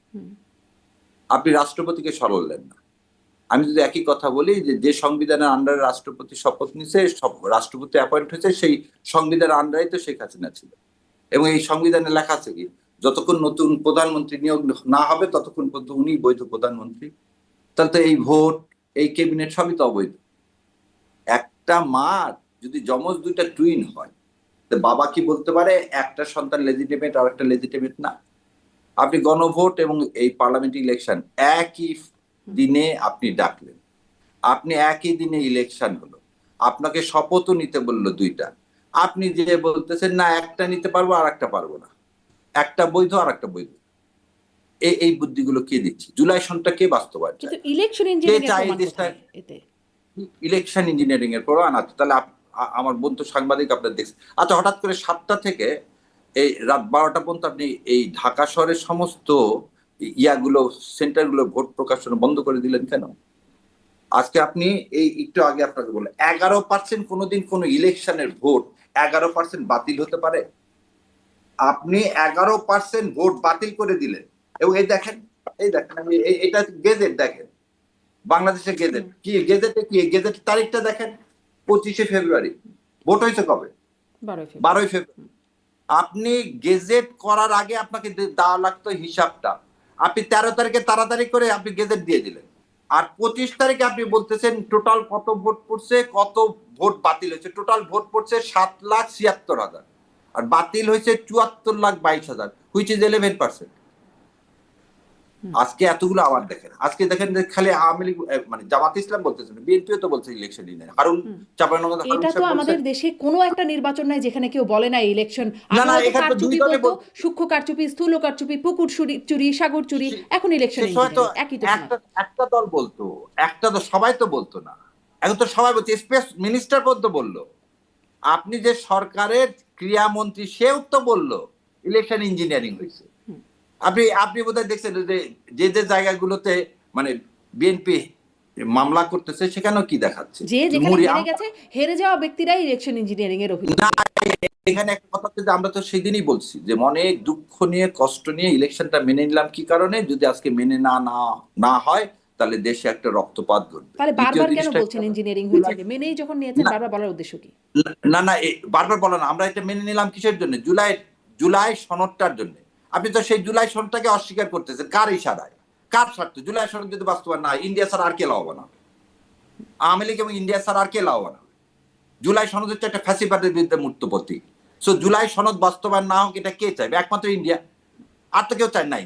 আপনি রাষ্ট্রপতিকে সরালেন না। আমি যদি একই কথা বলি যে সংবিধানের আন্ডারে রাষ্ট্রপতি শপথ নিছে, রাষ্ট্রপতি অ্যাপয়েন্ট হয়েছে, সেই সংবিধানের আন্ডারে তো শেখ হাসিনা ছিল। এবং এই সংবিধানে লেখা আছে কি, যতক্ষণ নতুন প্রধানমন্ত্রী নিয়োগ না হবে ততক্ষণ পর্যন্ত উনি বৈধ প্রধানমন্ত্রী। তাহলে তো এই ভোট, এই ক্যাবিনেট সবই তো অবৈধ। একটা মা যদি যমজ 2টা টুইন হয়, তো বাবা কি বলতে পারে একটা সন্তান লেজিটিমেট আর একটা লেজিটিমেট না? আপনি গণভোট এবং এই পার্লামেন্ট ইলেকশন একই দিনে আপনি ডাকলেন, আপনি একই দিনে ইলেকশন হলো, আপনাকে শপথও নিতে বললো 2টা, আপনি যে বলতেছেন না একটা নিতে পারবো আর একটা পারবো না, একটা বৈধ আর একটা বৈধ। এই বুদ্ধিগুলো কে দিচ্ছে? জুলাই সনটা কে বাস্তবায়ন চায়? কিন্তু ইলেকশন ইঞ্জিনিয়ারিং এর প্রমাণ কোথায় এতে? ইলেকশন ইঞ্জিনিয়ারিং এর পর আনা। তাহলে আমার বন্ধু সাংবাদিক আপনার দেখছেন, আচ্ছা হঠাৎ করে 7টা থেকে এই রাত 12টা পর্যন্ত আপনি এই ঢাকা শহরের সমস্ত ইয়াগুলো সেন্টারগুলো ভোট প্রকাশন বন্ধ করে দিলেন কেন? আজকে আপনি এই একটু আগে আপনাকে বললেন 11% কোনোদিন কোন ইলেকশনের ভোট 11% বাতিল হতে পারে? আপনি 11% ভোট বাতিল করে দিলেন। এবং এই দেখেন আমি এটা গেজেট দেখেন, বাংলাদেশের গেজেট কি, গেজেটে কি, গেজেটের তারিখটা দেখেন 25শে ফেব্রুয়ারি। ভোট হয়েছে কবে? 12ই ফেব্রুয়ারি। আপনি গেজেট করার আগে আপনাকে দেওয়া লাগতো হিসাবটা, আপনি 13 তারিখে তাড়াতাড়ি করে আপনি গেজেট দিয়ে দিলেন। আর 25 তারিখে আপনি বলতেছেন টোটাল কত ভোট পড়ছে, কত ভোট বাতিল হয়েছে। টোটাল ভোট পড়ছে 7,76,000 আর বাতিল হয়েছে 74,22,000, হুইচ ইজ 11%। আজকে এতগুলো আবার দেখেন, আজকে দেখেন যে খালি আওয়ামী লীগ মানে জামাত ইসলাম বলতেছেন, বিএনপিও তো বলছে ইলেকশন নিয়ে। হারুন চাঁপাইনবাবগঞ্জ হারুন এটা তো সাহেব আমাদের বলছেন দেশে কোনো একটা নির্বাচন নাই যেখানে কেউ বলে না ইলেকশন। না আগে হয়তো এখানে তো দুই কারচুপি দলে বলতো, সূক্ষ্ম কারচুপি, স্থূল কারচুপি, পুকুর চুরি, সাগর চুরি, এখন ইলেকশন ইঞ্জিনিয়ারিং একই তো শোনা। একটা দল বলতো, একটা তো সবাই তো বলতো না, এখন তো সবাই বলছে, স্পেস মিনিস্টার পর্যন্ত বললো। আপনি যে সরকারের ক্রিয়ামন্ত্রী সেও তো বললো ইলেকশন ইঞ্জিনিয়ারিং হয়েছে। আপনি বোধহয় দেখছেন যে জায়গাগুলোতে মানে বিএনপি মামলা করতেছে সেখানেও কি দেখাচ্ছে, যে যেখানে হেরে গেছে, হেরে যাওয়া ব্যক্তিরাই ইলেকশন ইঞ্জিনিয়ারিং এর অভিযোগ। এখানে একটা কথা হচ্ছে যে আমরা তো সেদিনই বলছি যে অনেক দুঃখ নিয়ে কষ্ট নিয়ে ইলেকশনটা মেনে নিলাম। কি কারণে? যদি আজকে মেনে না হয় তাহলে দেশে একটা রক্তপাত ঘটবে। তাহলে বারবার কেন বলছেন ইঞ্জিনিয়ারিং হয়েছে? মেনেই যখন নিয়েছেন বারবার বলার উদ্দেশ্য কি? না বারবার বলো না, আমরা এটা মেনে নিলাম কিসের জন্য? জুলাই সনদটার জন্য। আপনি তো সেই জুলাই সনদটাকে অস্বীকার করতেছেন, কার ইশারায়, কার স্বার্থে? জুলাই সনদ যদি বাস্তবায়ন না হয়, ইন্ডিয়া ছাড়া আর কে লাভবান হবে? আওয়ামী লীগ এবং ইন্ডিয়া ছাড়া আর কে লাভবান হবে? জুলাই সনদ হচ্ছে একটা ফ্যাসিবাদের বিরুদ্ধে মূর্ত প্রতীক। সো জুলাই সনদ বাস্তবায়ন না হোক এটা কে চাইবে? একমাত্র ইন্ডিয়া, আর তো কেউ চায় নাই।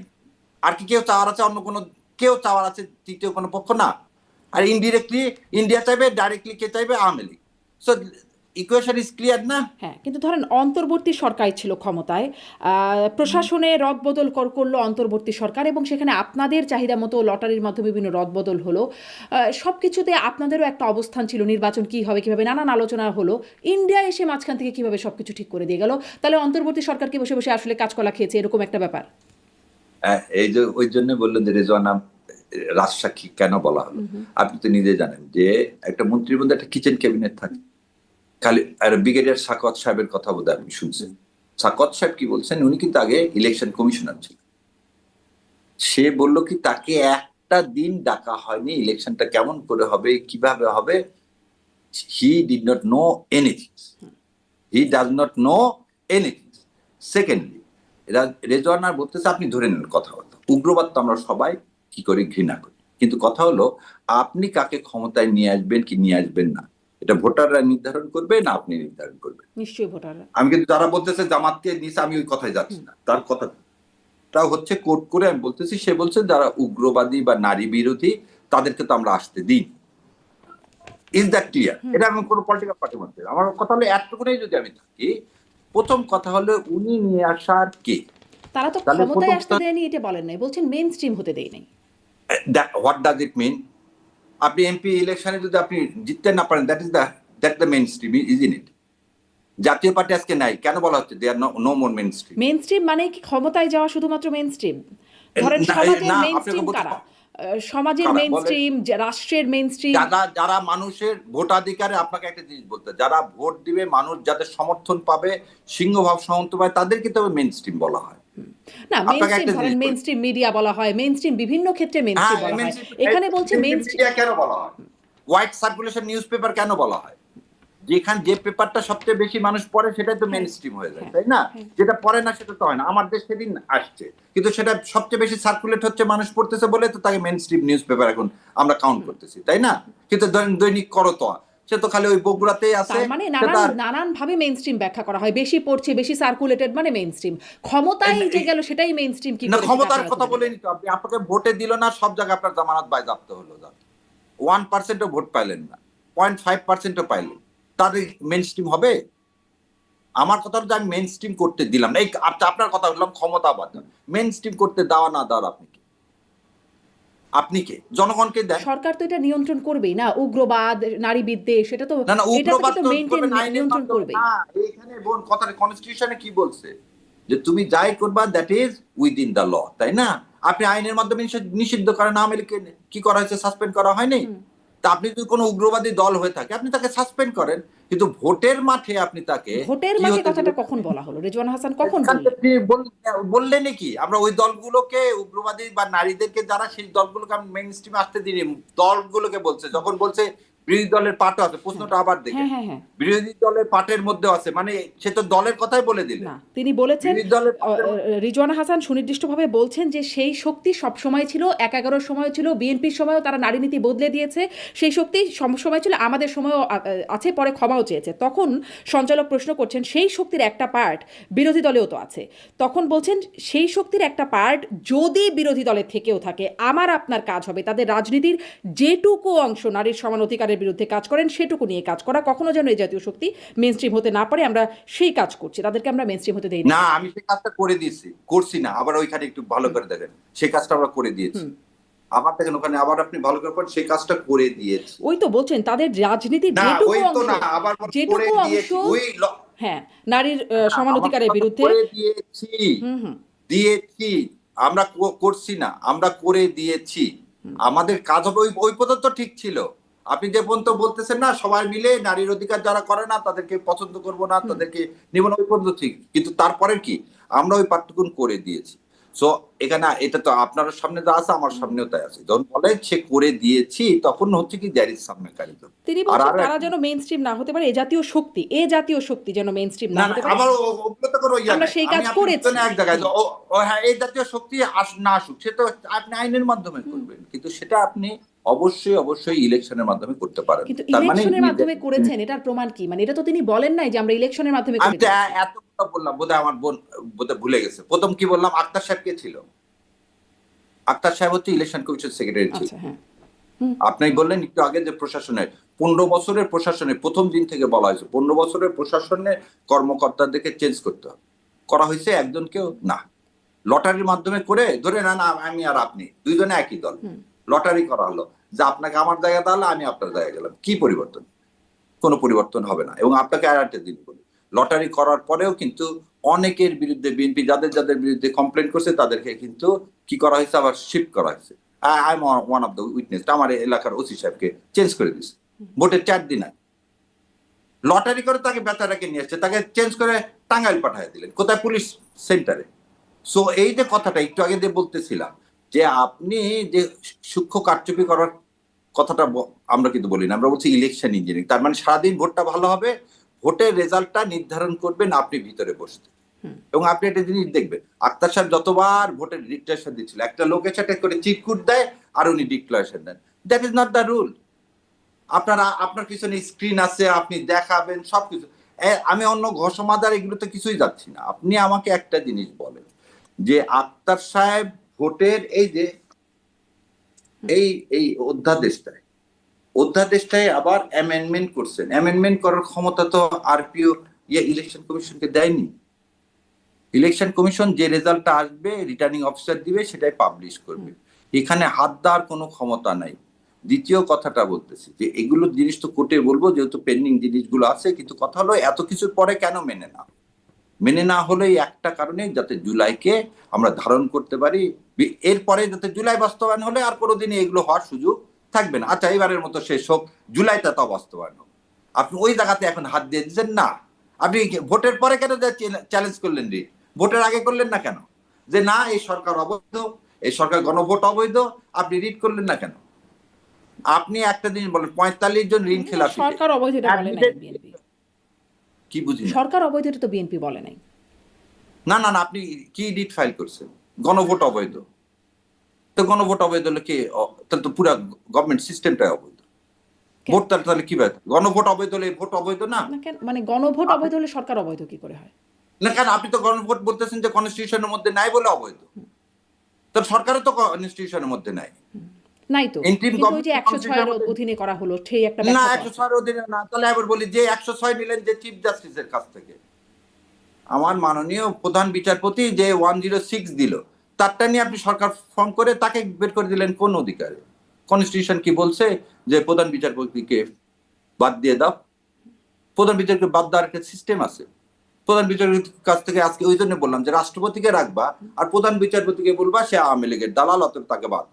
আর কি কেউ চাওয়ার আছে? অন্য কোনো কেউ চাওয়ার আছে তৃতীয় কোনো পক্ষ না। আর ইনডিরেক্টলি ইন্ডিয়া চাইবে, ডাইরেক্টলি কে চাইবে? Awami League. So equation is clear না? হ্যাঁ, কিন্তু ধরেন অন্তর্বর্তী সরকার ছিল ক্ষমতায়, প্রশাসনে রদবদল করলো অন্তর্বর্তী সরকার, এবং সেখানে আপনাদের চাহিদা মতো লটারির মাধ্যমে বিভিন্ন রদবদল হলো। সব কিছুতে আপনাদেরও একটা অবস্থান ছিল, নির্বাচন কি হবে কিভাবে নানান আলোচনা হলো। ইন্ডিয়া এসে মাঝখান থেকে কিভাবে সবকিছু ঠিক করে দিয়ে গেল? তাহলে অন্তর্বর্তী সরকারকে বসে বসে আসলে কাজকলা খেয়েছে, এরকম একটা ব্যাপার। এই যে ওই জন্য বললেন যে রেজওয়ানা রাজসাক্ষী কেন বলা হলো। আপনি তো নিজে জানেন যে একটা মন্ত্রীর মধ্যে একটা কিচেন ক্যাবিনেট থাকে। খালি আর ব্রিগেডিয়ার সাকওয়াত সাহেবের কথা বোধহয় আপনি শুনছেন। সাকওয়াত সাহেব কি বলছেন, উনি কিন্তু আগে ইলেকশন কমিশনার ছিলেন। সে বলল কি তাকে একটা দিন ডাকা হয়নি ইলেকশনটা কেমন করে হবে কিভাবে হবে। He did not know anything, he does not know anything. Secondly রেজওয়ানার বলতেছে আপনি ধরে নেন কথাবার্তা, উগ্রবাদ তো আমরা সবাই কি করে ঘৃণা করি, কিন্তু কথা হলো আপনি কাকে ক্ষমতায় নিয়ে আসবেন কি নিয়ে আসবেন না এটা ভোটাররা নির্ধারণ করবে না আপনি নির্ধারণ করবেন? নিশ্চয়ই ভোটাররা। আমি কিন্তু যারা বলতেছে জামাতকে নিচে, আমি ওই কথায় যাচ্ছি না, তার কথাটা হচ্ছে কোট করে আমি বলতেছি। সে বলছে যারা উগ্রবাদী বা নারী বিরোধী তাদেরকে তো আমরা আসতে দিই। Is that clear? এটা আমি কোনো পলিটিক্যাল পার্টির মধ্যে, আমার কথা হলো এতটুকুনেই যদি আমি থাকি। প্রথম কথা হলো উনি নিয়ে আসার কে? তারা তো তাহলে ক্ষমতায় আসতে দেয়নি এটা বলেন নাই, বলছেন মেইন স্ট্রিম হতে দেয় নাই। What does it mean? আপনি এমপি ইলেকশনে যদি আপনি জিততে না পারেন, that the main stream, is it? Jatiya Party আজকে নাই, কেন বলা হচ্ছে they are no more main stream? Main stream মানে কি ক্ষমতায় যাওয়া শুধুমাত্র মেইন স্ট্রিম? ধরেন সমাজের না, মেইন আপনাকে স্ট্রিম বলতে কারা? সমাজের কারা মেইন বলেন? স্ট্রিম, রাষ্ট্রের মেইন স্ট্রিম। যারা মানুষের ভোটাধিকারে, আপনাকে একটা জিনিস বলতে, যারা ভোট দিবে, মানুষ যাদের সমর্থন পাবে, সিংহভাব সমর্থন পাবে, তাদেরকে তবে মেইন স্ট্রিম বলা হয়। না, মেইন আপনাকে স্ট্রিম একটা ধরেন জিনিস মেইন স্ট্রিম মিডিয়া বলা হয়, মেইন স্ট্রিম বিভিন্ন ক্ষেত্রে মেইন হ্যাঁ, স্ট্রিম বলা হয়। এখানে বলছে মেইন মিডিয়া কেন বলা হয়? হোয়াইট সার্কুলেশন নিউজ পেপার কেন বলা হয়? যেখানে যে পেপারটা সবচেয়ে বেশি মানুষ পড়ে সেটাই তো মেইন স্ট্রিম হয়ে যায়, তাই না? যেটা পড়ে না সেটা তো হয় না। আমার দেশ সেদিন আসছে, কিন্তু সেটা সবচেয়ে বেশি সার্কুলেট হচ্ছে, মানুষ পড়তেছে বলে তো তাকে মেইন স্ট্রিম নিউজ পেপার এখন আমরা কাউন্ট করতেছি, তাই না? কিন্তু দৈনিক করতোয়া সে তো খালি ওই বগুড়াতেই আছে। তার মানে নানান ভাবে মেইন স্ট্রিম ব্যাখ্যা করা হয়। বেশি পড়ছে, বেশি সার্কুলেটেড মানে মেইন স্ট্রিম। ক্ষমতায় যে গেল সেটাই মেইন স্ট্রিম কি না, করে? ক্ষমতার কথা বলেনি তো আপনি। আপনাকে ভোটে দিল না, সব জায়গায় আপনার জামানত বাজেয়াপ্ত হলো। 1%ও ভোট পাইলেন না, 0.5%ও পাইলেন, তাদের মেইন স্ট্রিম হবে? আমার কথা হলো যে আমি মেইন স্ট্রিম করতে দিলাম না। এই আপনার কথা বললাম ক্ষমতাবাদ। মেইন স্ট্রিম করতে দেওয়া না দেওয়ার আপনি কে? জনগণকে দেন। সরকার তো এটা নিয়ন্ত্রণ করবেই না, উগ্রবাদ, নারী বিদ্বেষ, এটা তো না, এটা উগ্রবাদ তো তো মেইনটেইন করবেন আইনের নিয়ন্ত্রণ মাধ্যমে করবেই। না। এইখানে বোন কথাটা কনস্টিটিউশনে কি বলছে যে তুমি যাই করবা that is within the law, তাই না? আপনি আইনের মাধ্যমে নিষিদ্ধ করেন। আওয়ামী লীগকে কি করা হয়েছে? সাসপেন্ড করা হয়নি? তা আপনি যদি কোনো উগ্রবাদী দল হয়ে থাকে আপনি তাকে সাসপেন্ড করেন, কিন্তু ভোটের মাঠে আপনি তাকে ভোটের কি মাঠে হতে কথাটা দিবেন? কখন বলা হলো? রেজওয়ানা হাসান কখন এখান বললেন? থেকে বললেন কি আমরা ওই দলগুলোকে, উগ্রবাদী বা নারীদেরকে যারা, সেই দলগুলোকে আমি মেইন স্ট্রিমে আসতে দিই। দলগুলোকে বলছে, যখন বলছে বিরোধী দলের পাটও আছে, প্রশ্নটা আবার দেখেন। হ্যাঁ। বিরোধী দলের পাটের মধ্যে আছে, মানে সে তো দলের কথাই বলে দিলেন। না, তিনি বলেছেন, বিরোধী দলের পাটের রিজওয়ানা হাসান সুনির্দিষ্টভাবে বলছেন যে সেই শক্তি সব সময় ছিল, 11 সময় ছিল, বিএনপির সময়ও তারা নারী নীতি বদলে দিয়েছে, সেই শক্তি সময় ছিল, আমাদের সময়ও আছে, পরে ক্ষমাও চেয়েছে। তখন সঞ্চালক প্রশ্ন করছেন সেই শক্তির একটা পার্ট বিরোধী দলেও তো আছে। তখন বলছেন সেই শক্তির একটা পার্ট যদি বিরোধী দলের থেকেও থাকে, আমার আপনার কাজ হবে তাদের রাজনীতির যেটুকু অংশ নারীর সমান অধিকারের বিরুদ্ধে কাজ করেন সেটুকু নিয়ে কাজ করা। কখনো যেন এই জাতীয় শক্তি মেইন স্ট্রিম হতে না পারে, আমরা সেই কাজ করছি, তাদেরকে আমরা মেইন স্ট্রিম হতে দেই না। আমি সেই কাজটা করে দিয়েছি, করছি না। আবার ওইখানে একটু ভালো করে দেখেন, সেই কাজটা আমরা করে দিয়েছি। আবার দেখেন ওখানে, আবার আপনি ভালো করে পড়েন, সেই কাজটা করে দিয়েছি। ওই তো বলছেন তাদের রাজনীতির না, যেটুকু ওই তো অংশ, না, আবার করে যেটুকু অংশ, দিয়েছি। ওই হ্যাঁ, নারীর সমান অধিকারের বিরুদ্ধে করে দিয়েছি, দিয়েছি। আমরা করছি না, আমরা করে দিয়েছি। আমাদের কাজ হবে। ওই পর্যন্ত ঠিক ছিল। আপনি যে পর্যন্ত বলতেছেন না সবাই মিলে নারীর অধিকার যারা করে না তাদেরকে পছন্দ করব না, তাদেরকে নিব না, ওই পর্যন্ত ঠিক। কিন্তু তারপরে কি আমরা ওই পার্টটুকুন করে দিয়েছি। সো এখানে এটা তো আপনার সামনে যা আছে আমার সামনেও তাই আছে। যখন বলে সে করে দিয়েছি তখন হচ্ছে কি দ্যার ইজ সাম মেকানিজম। তিনি বলছেন তারা যেন মেইন স্ট্রিম না হতে পারে, এ জাতীয় শক্তি যেন মেইন স্ট্রিম না হতে পারে। আবার ওগুলো তো কোনো আমরা সেই কাজ করেছি। এক জায়গায় হ্যাঁ, এই জাতীয় শক্তি না আসুক, সে তো আপনি আইনের মাধ্যমে করবেন, কিন্তু সেটা আপনি অবশ্যই অবশ্যই ইলেকশনের মাধ্যমে করতে পারেন। কিন্তু তার মানে ইলেকশনের মাধ্যমে করেছেন এটার প্রমাণ কি? মানে এটা তো তিনি বলেন নাই যে আমরা ইলেকশনের মাধ্যমে আমি করে তো দিয়েছি। এত কথা বললাম, বোধহয় আমার বোন বোধহয় ভুলে গেছে। প্রথম কি বললাম, আক্তার সাহেব কে ছিল? আক্তার সাহেব হচ্ছে ইলেকশন কমিশন সেক্রেটারি ছিল। আচ্ছা, হ্যাঁ। হুম। আপনি বললেন একটু আগে যে প্রশাসনের 15 বছরের প্রশাসনে প্রথম দিন থেকে বলা হয়েছে 15 বছরের প্রশাসনে কর্মকর্তাদেরকে চেঞ্জ করতে হবে। করা হয়েছে একজনকেও না। লটারির মাধ্যমে করে ধরে না না আমি আর আপনি দুইজনে একই দল, লটারি করা হলো যে আপনাকে আমার জায়গা তাহলে আমি আপনার জায়গায় গেলাম, কি পরিবর্তন? কোনো পরিবর্তন হবে না। এবং আপনাকে আর একটা দিন বলি, লটারি করার পরেও কিন্তু অনেকের বিরুদ্ধে বিএনপি যাদের যাদের বিরুদ্ধে কমপ্লেন করছে তাদেরকে কিন্তু কি করা হয়েছে, আবার শিফট করা হয়েছে। I am one of the witness, আমার এলাকার ওসি সাহেবকে চেঞ্জ করে দিচ্ছে ভোটের 4 দিন আগে। লটারি করে তাকে বেচারাকে নিয়ে আসছে, তাকে চেঞ্জ করে টাঙ্গাইল পাঠিয়ে দিলেন, কোথায়? পুলিশ সেন্টারে। সো এই যে কথাটা একটু আগে দিয়ে বলতেছিলাম যে আপনি যে সূক্ষ্ম কারচুপি করার কথাটা আমরা কিন্তু বলি না, আমরা বলছি ইলেকশন ইঞ্জিনিয়ারিং। তার মানে সারাদিন ভোটটা ভালো হবে, ভোটের রেজাল্টটা নির্ধারণ করবেন আপনি ভিতরে বসতে। এবং আপনি একটা জিনিস দেখবেন, আক্তার সাহেব যতবার ভোটের ডিক্লারেশন দিচ্ছিল, একটা লোকের সাথে করে চিটকুট দেয় আর উনি ডিক্লারেশন দেন। That is not the rule. আপনার পিছনে স্ক্রিন আছে, আপনি দেখাবেন সবকিছু। আমি অন্য ঘোষমাদার এগুলোতে কিছুই যাচ্ছি না। আপনি আমাকে একটা জিনিস বলেন যে আক্তার সাহেব ভোটের এই যে এই অধ্যাদেশটায় আবার অ্যামেন্ডমেন্ট করছেন। অ্যামেন্ডমেন্ট করার ক্ষমতা তো আরপিও ইলেকশন কমিশনকে দেয়নি। ইলেকশন কমিশন যে রেজাল্টটা আসবে রিটার্নিং অফিসার দিবে সেটাই পাবলিশ করবে। এখানে হাত দেওয়ার কোনো ক্ষমতা নাই। দ্বিতীয় কথাটা বলতেছি যে এগুলো জিনিস তো কোর্টে বলবো, যেহেতু পেন্ডিং জিনিসগুলো আছে, কিন্তু কথা হলো এত কিছুর পরে কেন মেনে না হলে একটা কারণে, যাতে জুলাইকে আমরা ধারণ করতে পারি, এরপরে যাতে জুলাই বাস্তবায়ন হলে আর কোনোদিনই এগুলো হওয়ার সুযোগ থাকবে না। আচ্ছা, এবারের মতো শেষ হোক, জুলাইটা তো বাস্তবায়ন হোক। আপনি ওই জায়গাতে এখন হাত দিয়ে দিচ্ছেন না। আপনি ভোটের পরে কেন চ্যালেঞ্জ করলেন? ভোটের আগে করলেন না কেন? যে না, এই সরকার অবৈধ, এই সরকার গণভোট অবৈধ, আপনি রিট করলেন না কেন? আপনি একটা জিনিস বলেন, 45 জন ঋণ খেলাপি, সরকার অবৈধ এটা বলে নাই বিএনপি। কি বুঝি না? সরকার অবৈধ এটা তো বিএনপি বলে নাই। না না না, আপনি কি রিট ফাইল করছেন? গণভোট অবৈধ। তো গণভোট অবৈধ হলে কি? তাহলে তো পুরো গভর্নমেন্ট সিস্টেমটাই অবৈধ। ভোট তাহলে কি ব্যাপার? গণভোট অবৈধ হলে ভোট অবৈধ না? না কেন, মানে গণভোট অবৈধ হলে সরকার অবৈধ কি করে হয়? না কেন, আপনি তো গণভোট বলতেছেন যে কনস্টিটিউশনের মধ্যে নাই বলে অবৈধ। তাহলে সরকারও তো কনস্টিটিউশনের মধ্যে নাই। নাই তো, ইন্টারিম কিন্তু ওই যে গভর্নমেন্ট 106 এর অধীনে করা হলো, সেই একটা না, ব্যাখ্যা তো আছে। 106 অধীনে না। তাহলে আবার বলি যে 106 নিলেন যে চিফ জাস্টিসের কাছ থেকে, আমার মাননীয় প্রধান বিচারপতি যে 106 দিল, তারটা নিয়ে আপনি সরকার ফর্ম করে তাকে বের করে দিলেন কোন অধিকারে? কনস্টিটিউশন কি বলছে যে প্রধান বিচারপতিকে বাদ দিয়ে দাও? প্রধান বিচারপতি বাদ দেওয়ার একটা সিস্টেম আছে। প্রধান বিচারপতির কাছ থেকে আজকে ওই জন্য বললাম যে রাষ্ট্রপতিকে রাখবা আর প্রধান বিচারপতিকে বলবা সে আওয়ামী লীগের দালাল, অতএব তাকে বাদ।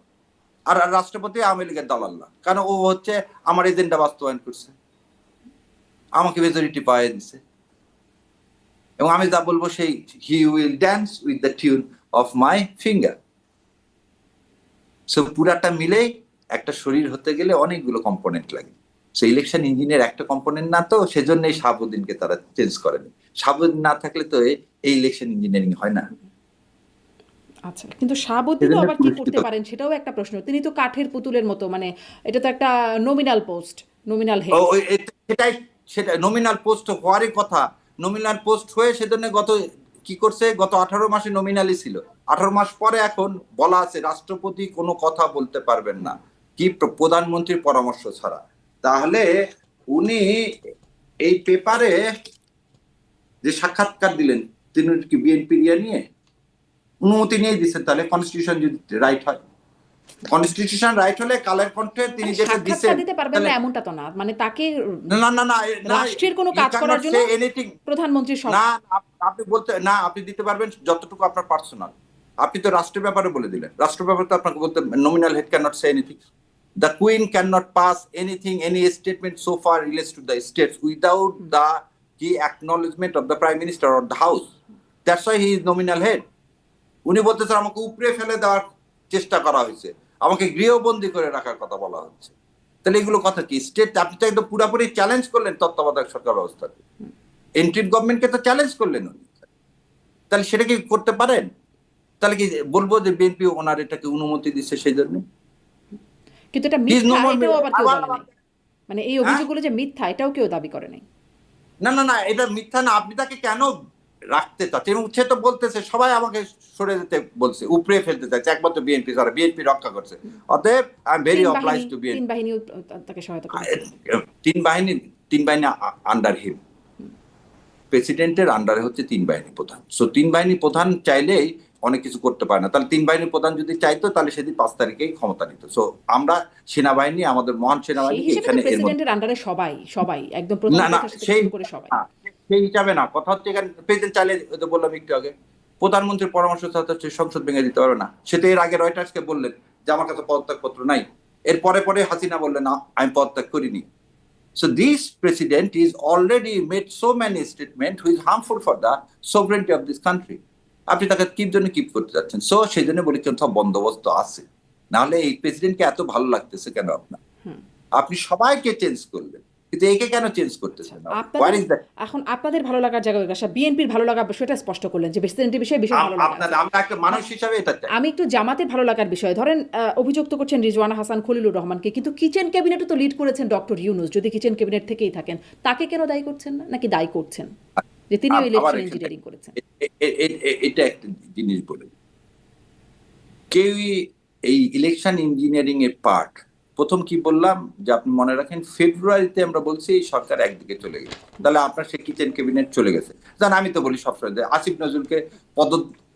আর রাষ্ট্রপতি আওয়ামী লীগের দালাল না, কারণ ও হচ্ছে আমার এজেন্ডা বাস্তবায়ন করছে, আমাকে মেজরিটি পাইয়ে দিছে। এবং আমি যা বলবো সেই he will dance with the tune of my finger. So পুরাটা মিলে একটা শরীর হতে গেলে অনেকগুলো কম্পোনেন্ট লাগে। সো ইলেকশন ইঞ্জিনের একটা কম্পোনেন্ট না, তো সেজন্যই শাহাবুদ্দিনকে তারা চেঞ্জ করেনি। শাহাবুদ্দিন না থাকলে তো এই ইলেকশন ইঞ্জিনিয়ারিং হয় না। আচ্ছা, কিন্তু শাহাবুদ্দিনও আবার কি করতে পারেন সেটাও একটা প্রশ্ন। তিনি তো কাঠের পুতুলের মতো, মানে এটা তো একটা নমিনাল পোস্ট, নমিনাল হেড। সেটাই নমিনাল পোস্ট হওয়ারই কথা। নমিনাল পোস্ট হয়ে সেজন্য কি করছে, গত 18 মাসে নমিনালি ছিল। 18 মাস পরে এখন বলা আছে রাষ্ট্রপতি কোনো কথা বলতে পারবেন না, কি প্রধানমন্ত্রীর পরামর্শ ছাড়া। তাহলে উনি এই পেপারে যে সাক্ষাৎকার দিলেন, তিনি কি বিএনপি নিয়ে অনুমতি নিয়ে দিচ্ছেন? তাহলে কনস্টিটিউশন যদি রাইট হয়, কনস্টিটিউশন রাইট হলে কালের কণ্ঠে তিনি যেটা দিচ্ছেন দিতে পারবেন না এমনটা তো না, মানে তাকে না না না রাষ্ট্রের কোনো কাজ করার জন্য প্রধানমন্ত্রী না, আপনি বলতে না, আপনি দিতে পারবেন যতটুকু আপনার পার্সোনাল। আপনি তো রাষ্ট্রের ব্যাপারে বলে দিলেন, রাষ্ট্র ব্যাপারে তো আপনাকে বলতে nominal head cannot say anything. The Queen cannot pass anything, any statement so far relates to the states without the acknowledgement of the Prime Minister or the House. That's why he is nominal head. উনি বলতেছেন আমাকে উপরে ফেলে দেওয়ার চেষ্টা করা হয়েছে, আমাকে গৃহবন্দী করে রাখার কথা বলা হচ্ছে। তাহলে এগুলো কথা কি? স্টেট আপনি তো একদম পুরোপুরি চ্যালেঞ্জ করলেন তত্ত্বাবধায়ক সরকার ব্যবস্থাকে, এন্ট্রিম গভর্নমেন্টকে তো চ্যালেঞ্জ করলেন উনি। তাহলে সেটা কি করতে পারেন? তাহলে কি বলবো যে বিএনপি ওনার এটাকে অনুমতি দিচ্ছে সেই জন্য? কিন্তু এটা He is no মিথ্যা more এটাও আবার কেউ আবার বলে নাই। মানে এই হ্যাঁ অভিযোগগুলো যে মিথ্যা এটাও কেউ দাবি করে নাই। না না না, এটা মিথ্যা না। আপনি তাকে কেন রাখতে চাচ্ছেন? এবং সে তো বলতেছে সবাই আমাকে সরে যেতে বলছে, উপরে ফেলতে চাইছে, একমাত্র বিএনপি ছাড়া, বিএনপি রক্ষা করছে। অতএব I am very obliged to তিন বিএনপি। বাহিনীও তাকে সহায়তা করেছে। তিন বাহিনী আন্ডার হিম, প্রেসিডেন্টের আন্ডারে হচ্ছে তিন বাহিনী প্রধান। সো তিন বাহিনী প্রধান চাইলেই অনেক কিছু করতে পারে না। তাহলে তিন বাহিনী প্রধান যদি চাইতো তাহলে সেদিন 5 তারিখেই ক্ষমতা নিত। সো আমরা সেনাবাহিনী, আমাদের মহান সেই সেনাবাহিনীকে হিসেবে তো এখানে এর মধ্যে প্রেসিডেন্টের আন্ডারে সবাই সবাই একদম প্রধান না না উপদেষ্টা থেকে সেই শুরু করে সবাই। না, সেই হিসাবে না। কথা হচ্ছে এখানে প্রেসিডেন্ট চাইলে, ওই তো বললাম একটু আগে, প্রধানমন্ত্রীর পরামর্শ ছাড়া হচ্ছে সংসদ ভেঙে দিতে পারবে না। সেটা এর আগে রয়টার্সকে বললেন যে আমার কাছে পদত্যাগপত্র নাই। এর পরে পরে হাসিনা বললেন না, আমি পদত্যাগ করিনি। So this president is already made so many statements which is harmful for the sovereignty of this country. আপনি তাকে কিপ জন্য কিপ করতে যাচ্ছেন? সো সেই জন্য বলি সব বন্দোবস্ত আছে। নাহলে এই প্রেসিডেন্টকে এত ভালো লাগতেছে কেন আপনার? আপনি সবাইকে চেঞ্জ করলেন, কিন্তু একে কেন চেঞ্জ করতেছেন? Where is that? এখন আপনাদের ভালো লাগার জায়গা বিএনপির ভালো লাগা বিষয়টা স্পষ্ট করলেন যে প্রেসিডেন্টের বিষয়ে বিশেষ ভালো লাগা আছে। আমরা একটা মানুষ হিসাবে এটা চাই। আমি একটু জামাতের ভালো লাগার বিষয় ধরেন, অভিযোগ তো করছেন রিজওয়ানা হাসান খলিলুর রহমানকে, কিন্তু কিচেন ক্যাবিনেটও তো লিড করেছেন ডক্টর ইউনূস। যদি কিচেন ক্যাবিনেট থেকেই থাকেন, তাকে কেন দায়ী করছেন না, নাকি দায়ী করছেন যে তিনিও ইলেকশন ইঞ্জিনিয়ারিং করেছেন? এটা একটা জিনিস বলে, কেউই এই ইলেকশন ইঞ্জিনিয়ারিং এর পার্ট, প্রথম কি বললাম যে আপনি মনে রাখেন ফেব্রুয়ারিতে আমরা বলছি এই সরকার একদিকে চলে গেছে, তাহলে আপনার সে কিচেন ক্যাবিনেট চলে গেছে। জান আমি তো বলি সবসময় যে আসিফ নজরুলকে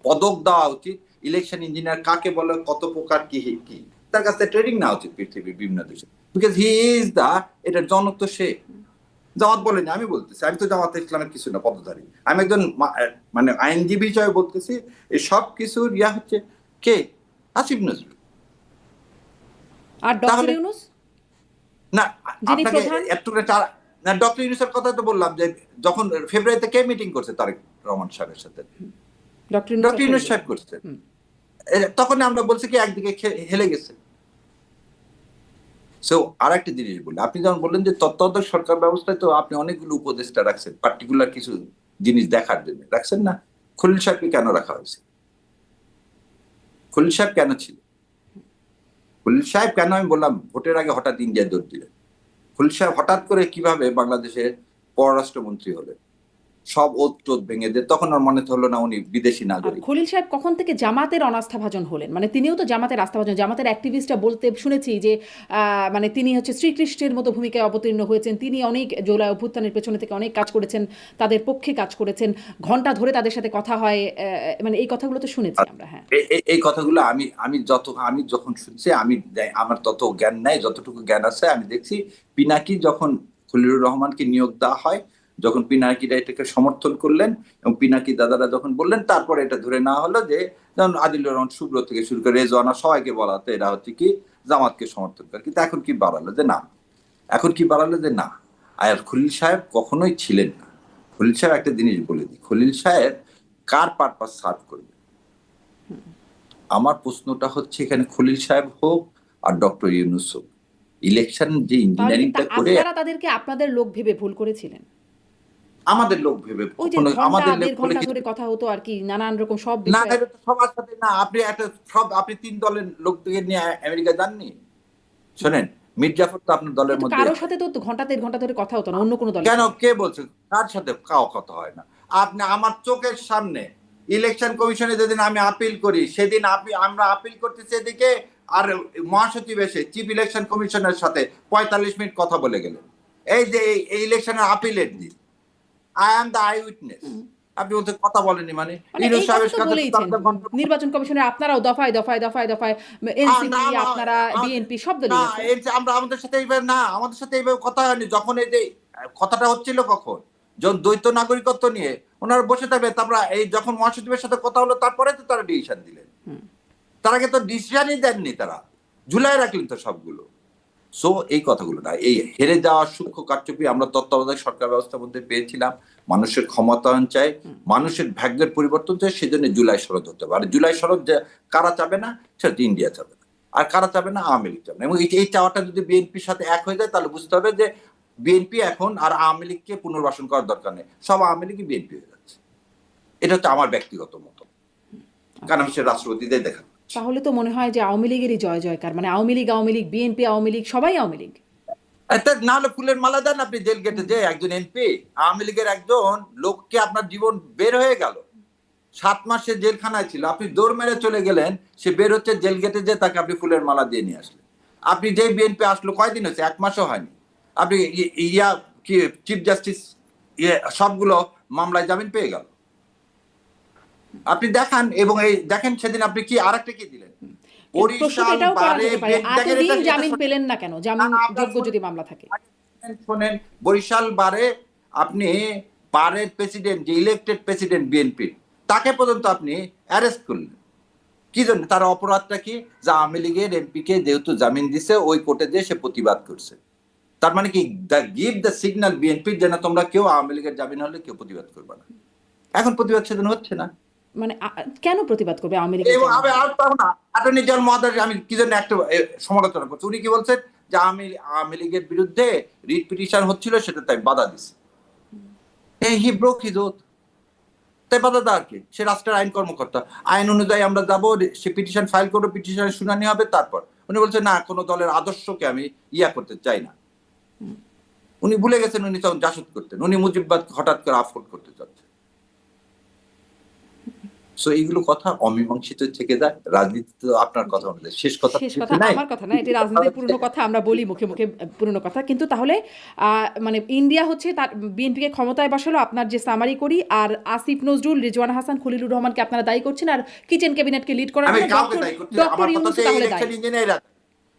পদক দেওয়া উচিত। ইলেকশন ইঞ্জিনিয়ার কাকে বলে, কত প্রকার, কি কি, তার কাছে ট্রেনিং নেওয়া উচিত পৃথিবীর বিভিন্ন দেশে, বিকজ হি ইজ দা, এটা জনক তো সে। জামাত বলেনি, আমি বলতেছি, আমি তো জামাত ইসলামের কিছু না, পদধারী। আমি একজন মানে আইনজীবী হিসেবে বলতেছি, এই সব কিছুর হচ্ছে কে? আসিফ নজরুল। আর ডক্টর ইউনূস না, যিনি আপনাকে প্রধান, একটু না, ডক্টর ইউনূসের কথা তো বললাম যে যখন ফেব্রুয়ারিতে কে মিটিং করছে তারেক রহমান সাহেবের সাথে, ডক্টর ইউনূস সাহেব করছে। তখন আমরা বলছি কি একদিকে হেলে গেছে। সো আর একটা জিনিস বলি, আপনি যেমন বললেন যে তত্ত্বাবধায়ক সরকার ব্যবস্থায় তো আপনি অনেকগুলো উপদেষ্টা রাখছেন পার্টিকুলার কিছু জিনিস দেখার জন্য, রাখছেন না? খলিল সাহেবকে কেন রাখা হয়েছে? খলিল সাহেব কেন ছিল? খলিল সাহেব কেন, আমি বললাম ভোটের আগে হঠাৎ ইন্ডিয়া দৌড় দিলেন। খলিল সাহেব হঠাৎ করে কিভাবে বাংলাদেশের পররাষ্ট্রমন্ত্রী হলেন? সব ওত টোত ভেঙে দিয়ে তখন আর মনে হলো না উনি বিদেশি নাগরিক। খলিল সাহেব কখন থেকে জামাতের অনাস্থাভাজন হলেন? মানে তিনিও তো জামাতের আস্থাভাজন, জামাতের অ্যাক্টিভিস্টরা বলতে শুনেছি যে মানে তিনি হচ্ছে শ্রীকৃষ্ণের মতো ভূমিকায় অবতীর্ণ হয়েছেন। তিনি অনেক জুলাই অভ্যুত্থানের পেছনে থেকে অনেক কাজ করেছেন, তাদের পক্ষে কাজ করেছেন, ঘন্টা ধরে তাদের সাথে কথা হয়, মানে এই কথাগুলো তো শুনেছি আমরা। হ্যাঁ, এই কথাগুলো আমি যখন শুনছি, আমার তত জ্ঞান নাই, যতটুকু জ্ঞান আছে আমি দেখছি পিনাকি যখন খলিলুর রহমানকে নিয়োগ দেওয়া হয়, যখন পিনাকিরা এটাকে সমর্থন করলেন এবং পিনাকি দাদারা যখন বললেন, তারপরে এটা ধরে নেওয়া হলো যে যেমন আদিলুর রহমান শুভ্র থেকে শুরু করে রেজওয়ানা সবাইকে বলাতে এরা হচ্ছে কি জামাতকে সমর্থন করে। কিন্তু এখন কি বাড়ালো যে না, আর খলিল সাহেব কখনোই ছিলেন না। খলিল সাহেব একটা জিনিস বলে দিই, খলিল সাহেব কার পারপাস সার্ভ করবে? আমার প্রশ্নটা হচ্ছে এখানে খলিল সাহেব হোক আর ডক্টর ইউনূস হোক, ইলেকশন যে ইঞ্জিনিয়ারিংটা করে আপনারা তাদেরকে আপনাদের লোক ভেবে ভুল করেছিলেন। আমাদের লোক ভেবে, ওই যে আমাদের দেড় ঘন্টা ধরে কথা হতো আর কি, নানান রকম সব না, বিষয়। এটা তো সবার সাথে না। আপনি 3 দলের লোককে নিয়ে আমেরিকা যাননি? শোনেন, মির্জাফর তো আপনার দলের মধ্যে, কারোর সাথে তো ঘন্টা দেড় ঘন্টা ধরে কথা হতো না অন্য কোনো দলের কেন? সাথে। কে বলছে কার সাথে কাও কথা হয় না? আপনি আমার চোখের সামনে ইলেকশন কমিশনে যেদিন আমি আপিল করি, সেদিন আমরা আপিল করতেছি এদিকে, আর মহাসচিব এসে চিফ ইলেকশন কমিশনের সাথে 45 মিনিট কথা বলে গেলেন। এই যে এই ইলেকশনের আপিলের দিন, I am the I witness. আপনি বলতে কথা বলেনি মানে ইউনূস সাহেবের সাথে নির্বাচন কমিশনের আপনারাও দফায় দফায় দফায় দফায় এনসিপি, আপনারা বিএনপি সব দলই আছে। আমরা আমাদের সাথে এইভাবে কথা হয়নি। যখন এই যে কথাটা হচ্ছিল, কখন যখন দ্বৈত নাগরিকত্ব নিয়ে ওনারা বসে থাকবে, তারপরে এই যখন মহাসচিবের সাথে কথা হলো, তারপরে তো তারা ডিসিশন দিলেন। তার আগে তো ডিসিশনই দেননি, তারা ঝুলাই রাখলেন তো সবগুলো। সো এই কথাগুলো না, এই হেরে যাওয়ার সূক্ষ্ম কারচুপি আমরা তত্ত্বাবধায়ক সরকার ব্যবস্থার মধ্যে পেয়েছিলাম। মানুষের ক্ষমতায়ন চাই, মানুষের ভাগ্যের পরিবর্তন চাই, সেজন্য জুলাই শরৎ হতে হবে। আর জুলাই শরৎ কারা চাবে না? সেটা ইন্ডিয়া চাবে না, আর কারা চাবে না? আওয়ামী লীগ চাবে না। এবং এই চাওয়াটা যদি বিএনপির সাথে এক হয়ে যায়, তাহলে বুঝতে হবে যে বিএনপি এখন আর আওয়ামী লীগকে পুনর্বাসন করার দরকার নেই, সব আওয়ামী লীগই বিএনপি হয়ে যাচ্ছে। এটা হচ্ছে আমার ব্যক্তিগত মত, কারণ আমি সে রাষ্ট্রপতিদের দেখা তাহলে তো মনে হয় যে আওয়ামী লীগেরই জয় জয়কার, মানে আওয়ামী লীগ, বিএনপি, আওয়ামী লীগ, সবাই আওয়ামী লীগ। না হলে ফুলের মালা দেন আপনি জেল গেটে, যে একজন এমপি আওয়ামী লীগের একজন লোককে আপনার জীবন বের হয়ে গেল, 7 মাসে জেলখানায় ছিল, আপনি দৌড় মেরে চলে গেলেন, সে বের হচ্ছে জেল গেটে, যে তাকে আপনি ফুলের মালা দিয়ে নিয়ে আসলেন। আপনি যে বিএনপি আসলো কয়দিন হয়েছে, 1 মাসও হয়নি, আপনি কি চিফ জাস্টিস সবগুলো মামলায় জামিন পেয়ে গেল। আপনি দেখান, এবং এই দেখেন সেদিন আপনি কি আরেকটা কি দিলেন, বরিশাল বারে এতদিন জামিন পেলেন না কেন? জামিন যোগ্য যদি মামলা থাকে। শোনেন, বরিশাল বারে আপনি বারের প্রেসিডেন্ট, যে ইলেক্টেড প্রেসিডেন্ট বিএনপি, তাকে পর্যন্ত আপনি অ্যারেস্ট করলেন কি জন্য? তার অপরাধটা কি? যে আওয়ামী লীগের এমপি কে যেহেতু জামিন দিছে, ওই কোর্টে যে সে প্রতিবাদ করছে। তার মানে কি, গিভ দ্য সিগন্যাল বিএনপি যে না, তোমরা কেউ আওয়ামী লীগের জামিন হলে কেউ প্রতিবাদ করবে না। এখন প্রতিবাদ সেদিন হচ্ছে না, মানে কেন প্রতিবাদ করবে আওয়ামী লীগ? অ্যাটর্নি জেনারেল মহোদয়, আমি কি জন্য একটা সমালোচনা করছি, উনি কি বলছেন যে আওয়ামী লীগের বিরুদ্ধে রিট পিটিশন হচ্ছিল, সেটা তাই বাধা দিছে। হি ব্রোক হিজ ওথ, তাই বাধা দেওয়ার কি? সে রাষ্ট্রের আইন কর্মকর্তা, আইন অনুযায়ী আমরা যাবো, সে পিটিশন ফাইল করবো, পিটিশনের শুনানি হবে, তারপর উনি বলছেন না, কোনো দলের আদর্শকে আমি করতে চাই না। উনি ভুলে গেছেন উনি তখন জাসদ করতেন, উনি মুজিববাদ হঠাৎ করে আফোর্ড করতে চাচ্ছেন। সো এইগুলো কথা অমীমাংসিত থেকে যায়। রাজনীতি তো আপনার কথা অনুযায়ী শেষ কথা, আমার কথা না, এটি রাজনীতির পুরনো কথা, আমরা বলি মুখে মুখে পুরনো কথা। কিন্তু তাহলে মানে ইন্ডিয়া হচ্ছে তার বিএনপিকে ক্ষমতায় বসালো, আপনার যে সামারি করি, আর আসিফ নজরুল, রিজওয়ানা হাসান, খলিলুর রহমানকে আপনারা দায়ী করছেন, আর কিচেন ক্যাবিনেটকে লিড করার জন্য ডক্টর ইউনূস তাহলে দায়ী।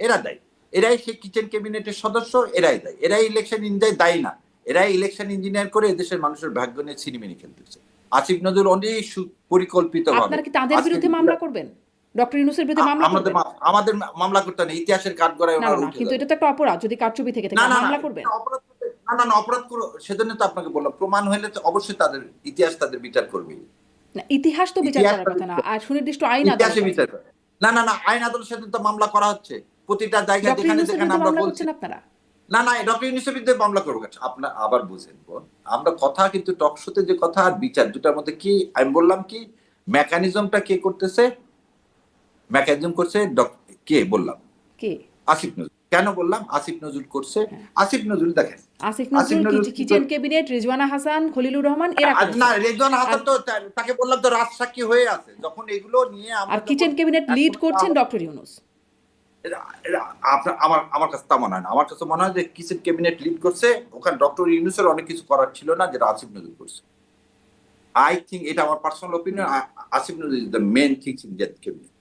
এরা দায়ী, এরাই সেই কিচেন ক্যাবিনেটের সদস্য, এরাই দায়ী, এরাই ইলেকশন ইঞ্জিনিয়ার দায়ী না, এরাই ইলেকশন ইঞ্জিনিয়ার করে এদেশের মানুষের ভাগ্য নিয়ে ছিনিমিনি খেলতেছে। আসিফ নজরুল অনেক পরিকল্পিতভাবে। আপনারা কি তাদের বিরুদ্ধে মামলা করবেন? ডক্টর ইউনূসের বিরুদ্ধে মামলা করবেন? আমাদের মামলা করতে নেই, ইতিহাসের কাঠগড়ায় ওনারা উঠে। কিন্তু এটা তো একটা অপরাধ, যদি কারচুপি থেকে থাকে মামলা করবেন? না, অপরাধ করো, সেজন্য তো আপনাকে বললাম, প্রমাণ হলে তো অবশ্যই তাদের ইতিহাস তাদের বিচার করবে। ইতিহাস তো বিচার করার কথা না, আর সুনির্দিষ্ট আইন ইতিহাসে বিচার করে। না, আইন আদালত সেদিন তো মামলা করা হচ্ছে প্রতিটা জায়গায়, যেখানে যেখানে আমরা বলছি। আপনারা না, ডক্টর ইউনূসের বিরুদ্ধে মামলা করবো। আপনার আবার বুঝেন, আমরা কথা কিন্তু টক শোতে যে কথা আর বিচার দুটার মধ্যে কি, আমি বললাম কি মেকানিজমটা কে করতেছে, মেকানিজম করছে কে বললাম, কে? আসিফ নজরুল। কেন বললাম আসিফ নজরুল করছে? আসিফ নজরুল দেখেন, আসিফ নজরুল কিচেন ক্যাবিনেট, রিজওয়ানা হাসান, খলিলুর রহমান, এরা না, রিজওয়ানা হাসান তো তাকে বললাম তো রাজসাক্ষী হয়ে আছে, যখন এগুলো নিয়ে আর কিচেন ক্যাবিনেট লিড করছেন ডক্টর ইউনূস। আমার কাছে তা মনে হয় না, আমার কাছে মনে হয় যে কিচেন ক্যাবিনেট লিড করছে, ওখানে ডক্টর ইউনূসের অনেক কিছু করার ছিল না, যেটা আসিফ নজরুল করছে। আই থিঙ্ক, এটা আমার personal opinion, Asif Nazrul is the main things in that cabinet.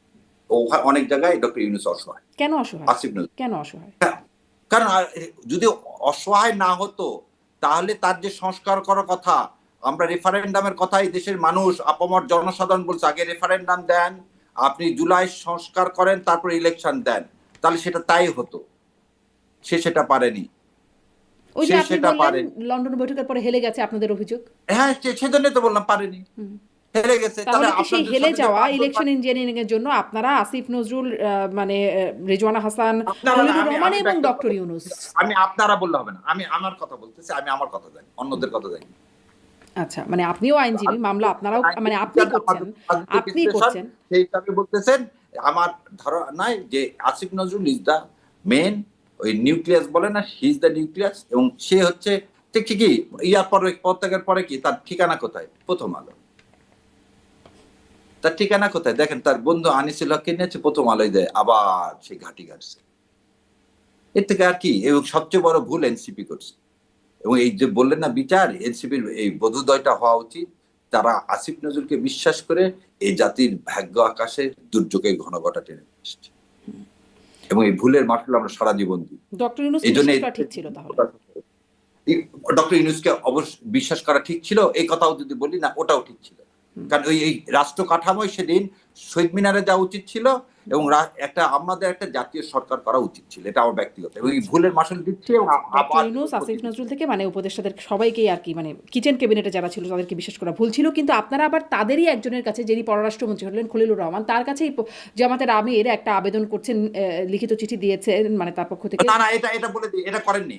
অনেক জায়গায় ডক্টর ইউনূস অসহায়। কেন অসহায়? আসিফ নজরুল কেন অসহায়? কারণ যদি অসহায় না হতো, তাহলে তার যে সংস্কার করার কথা, আমরা রেফারেন্ডামের কথাই দেশের মানুষ, আপামর জনসাধারণ বলছে আগে রেফারেন্ডাম দেন, আপনি জুলাই সংস্কার করেন, তারপর ইলেকশন দেন, তাহলে সেটা তাই হতো। সে সেটা পারেনি। ওই যে আপনি বললেন লন্ডন বৈঠকের পরে হেলে গেছে আপনাদের অভিযোগ। হ্যাঁ, সেজন্যই তো বললাম পারেনি, হেরে গেছে। তাহলে সেই হেলে যাওয়া ইলেকশন ইঞ্জিনিয়ারিং এর জন্য আপনারা আসিফ নজরুল, মানে রিজওয়ানা হাসান, খলিলুর রহমান এবং ডক্টর ইউনূস। আমি আপনারা বললে হবে না, আমি আমার কথা বলতেছি, আমি আমার কথা জানি, অন্যদের কথা জানি। আচ্ছা, মানে আপনিও আইনজীবী, মামলা আপনারাও, মানে আপনি করছেন সেই হিসাবে বলতেছেন। আমার ধারণায় যে Asif Nazrul is the man, ওই নিউক্লিয়াস বলে না, হি ইজ দ্য নিউক্লিয়াস, এবং সে হচ্ছে ঠিকই ইয়ার পরে, পদত্যাগের পরে কি তার ঠিকানা কোথায়? প্রথম আলো। তার ঠিকানা কোথায়? দেখেন, তার বন্ধু আনিসুল হককে নিয়েছে, প্রথম আলোয় দেয়, আবার সে ঘাটি ঘাটছে। এর থেকে আর কি? এবং সবচেয়ে বড় ভুল এনসিপি করছে। এবং এই যে বললেন না বিচার, এনসিপির এই বোধোদয়টা হওয়া উচিত, তারা আসিফ নজরুলকে বিশ্বাস করে এই জাতির ভাগ্য আকাশে দুর্যোগের ঘন ঘটা টেনে এসেছে, এবং এই ভুলের মাসুল আমরা সারা জীবন দিই। ডক্টর ইউনূস ঠিক ছিল, তাহলে ডক্টর ইউনূসকে অবশ্য বিশ্বাস করা ঠিক ছিল, এই কথাও যদি বলি না, ওটাও ঠিক ছিল। কারণ এই রাষ্ট্র কাঠামোয় সেদিন শহীদ মিনারে যাওয়া উচিত ছিল, এবং আমাদের একটা জাতীয় সরকার করা উচিত ছিল, এটা আমার ব্যক্তিগত। এবং এই ভুলের মাসুল দিচ্ছে। এবং আসিফ নজরুল থেকে মানে উপদেষ্টাদের সবাইকেই আর কি, মানে কিচেন ক্যাবিনেটে যারা ছিল তাদেরকে বিশ্বাস করা ভুল ছিল। কিন্তু আপনারা আবার তাদেরই একজনের কাছে, যিনি পররাষ্ট্রমন্ত্রী হলেন খলিলুর রহমান, তার কাছেই জামাতের আমির একটা আবেদন করছেন, লিখিত চিঠি দিয়েছেন, মানে তার পক্ষ থেকে। না, এটা বলে দিই, এটা করেননি।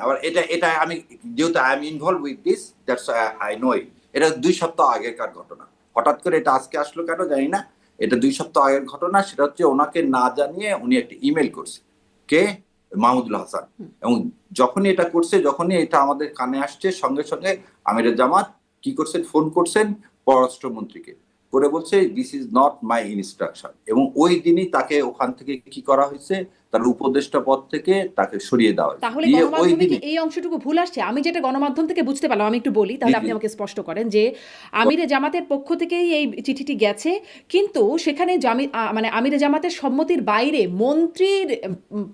আবার এটা আমি যেহেতু I am involve with this, that's I know it. এটা 2 সপ্তাহ আগেকার ঘটনা, হঠাৎ করে এটা আজকে আসলো কেন জানি না। এটা 2 সপ্তাহ আগের ঘটনা। সেটা হচ্ছে ওনাকে না জানিয়ে উনি একটা ইমেল করছে, কে? মাহমুদুল হাসান। এবং যখনই এটা করছে, যখনই এটা আমাদের কানে আসছে, সঙ্গে সঙ্গে আমিরে জামাত কি করছেন, ফোন করছেন পররাষ্ট্রমন্ত্রীকে, করে বলছে this is not my instruction. এবং ওই দিনই তাকে ওখান থেকে কি করা হয়েছে, তার উপদেষ্টা পদ থেকে তাকে সরিয়ে দেওয়া হয়েছে। তাহলে দিয়ে ওই গণমাধ্যমে কি দিনই এই অংশটুকু ভুল আসছে? আমি যেটা গণমাধ্যম থেকে বুঝতে পারলাম, আমি একটু বলি, তাহলে জি, আপনি জি। আমাকে স্পষ্ট করেন যে আমিরে জামাতের পক্ষ থেকেই এই চিঠিটি গেছে, কিন্তু সেখানে মানে আমিরে জামাতের সম্মতির বাইরে মন্ত্রীর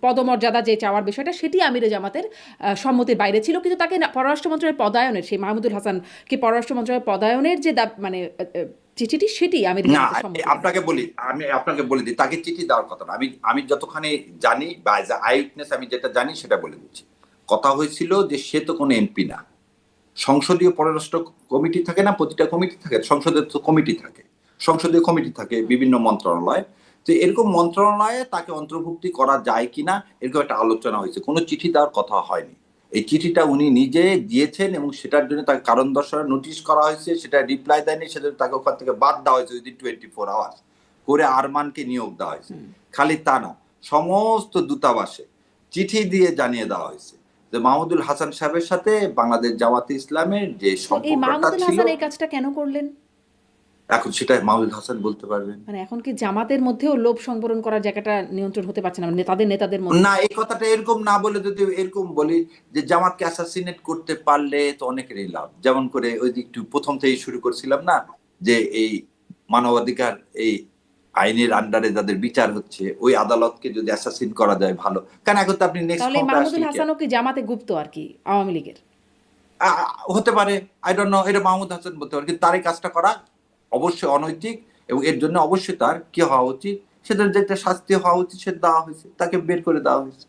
পদমর্যাদা যে চাওয়ার বিষয়টা, সেটি আমিরে জামাতের সম্মতির বাইরে ছিল, কিন্তু তাকে পররাষ্ট্র মন্ত্রণালয়ের পদায়নের, সেই মাহমুদুল হাসানকে পররাষ্ট্র মন্ত্রণালয়ের পদায়নের যে মানে চিঠিটি, সেটি আমিরে না, জামাতের সম্মতি। আমি আপনাকে বলে দিই, তাকে চিঠি দেওয়ার কথা না। আমি যতখানি জানি বা অ্যাজ আই উইটনেস আমি যেটা জানি সেটা বলে দিচ্ছি। কথা হয়েছিল যে সে তো কোনো এমপি না, সংসদীয় পররাষ্ট্র কমিটি থাকে না, প্রতিটা কমিটি থাকে, সংসদের তো কমিটি থাকে, সংসদীয় কমিটি থাকে বিভিন্ন মন্ত্রণালয়। তো এরকম মন্ত্রণালয়ে তাকে অন্তর্ভুক্তি করা যায় কিনা এরকম একটা আলোচনা হয়েছে, কোনো চিঠি দেওয়ার কথা হয়নি। এই চিঠিটা উনি নিজে দিয়েছেন এবং সেটার জন্য তাকে কারণ দর্শানোর নোটিশ করা হয়েছে, সেটা রিপ্লাই দেয়নি, সেজন্য তাকে ওখান থেকে বাদ দেওয়া হয়েছে উইদিন 24 আওয়ার্স, করে আরমানকে নিয়োগ দেওয়া হয়েছে। খালি তা না, সমস্ত দূতাবাসে চিঠি দিয়ে জানিয়ে দেওয়া হয়েছে যে মাহমুদুল হাসান সাহেবের সাথে বাংলাদেশ জামাতে ইসলামের যে তো এই সম্পর্কটা মাহমুদুল ছিল, হাসান এই কাজটা কেন করলেন? এখন সেটা মাহমুদুল হাসান বলতে পারবেন। মানে এখন কি জামাতের মধ্যেও লোভ সংবরণ করার জায়গাটা নিয়ন্ত্রণ হতে পারছে না, মানে নেতাদের মধ্যে? না, এই কথাটা এরকম না বলে যদি এরকম বলি যে জামাতকে অ্যাসাসিনেট করতে পারলে তো অনেকেরই লাভ। যেমন করে ওই যে একটু প্রথম থেকে শুরু করছিলাম না, যে এই মানবাধিকার এই আইনের আন্ডারে যাদের বিচার হচ্ছে, ওই আদালতকে যদি অ্যাসাসিন করা যায় ভালো। কারণ এখন তো আপনি নেক্সট তাহলে ক্ষমতা মাহমুদুল আসলে কি হাসানও কি জামাতে গুপ্ত আর কি, আওয়ামী লীগের? হতে পারে, আই ডোন্ট নো, এটা মাহমুদ হাসান বলতে পারে। কিন্তু তার এই কাজটা করা অবশ্যই অনৈতিক এবং এর জন্য অবশ্যই তার কি হওয়া উচিত, সেটার যে একটা শাস্তি হওয়া উচিত সেটা দেওয়া হয়েছে, তাকে বের করে দেওয়া হয়েছে।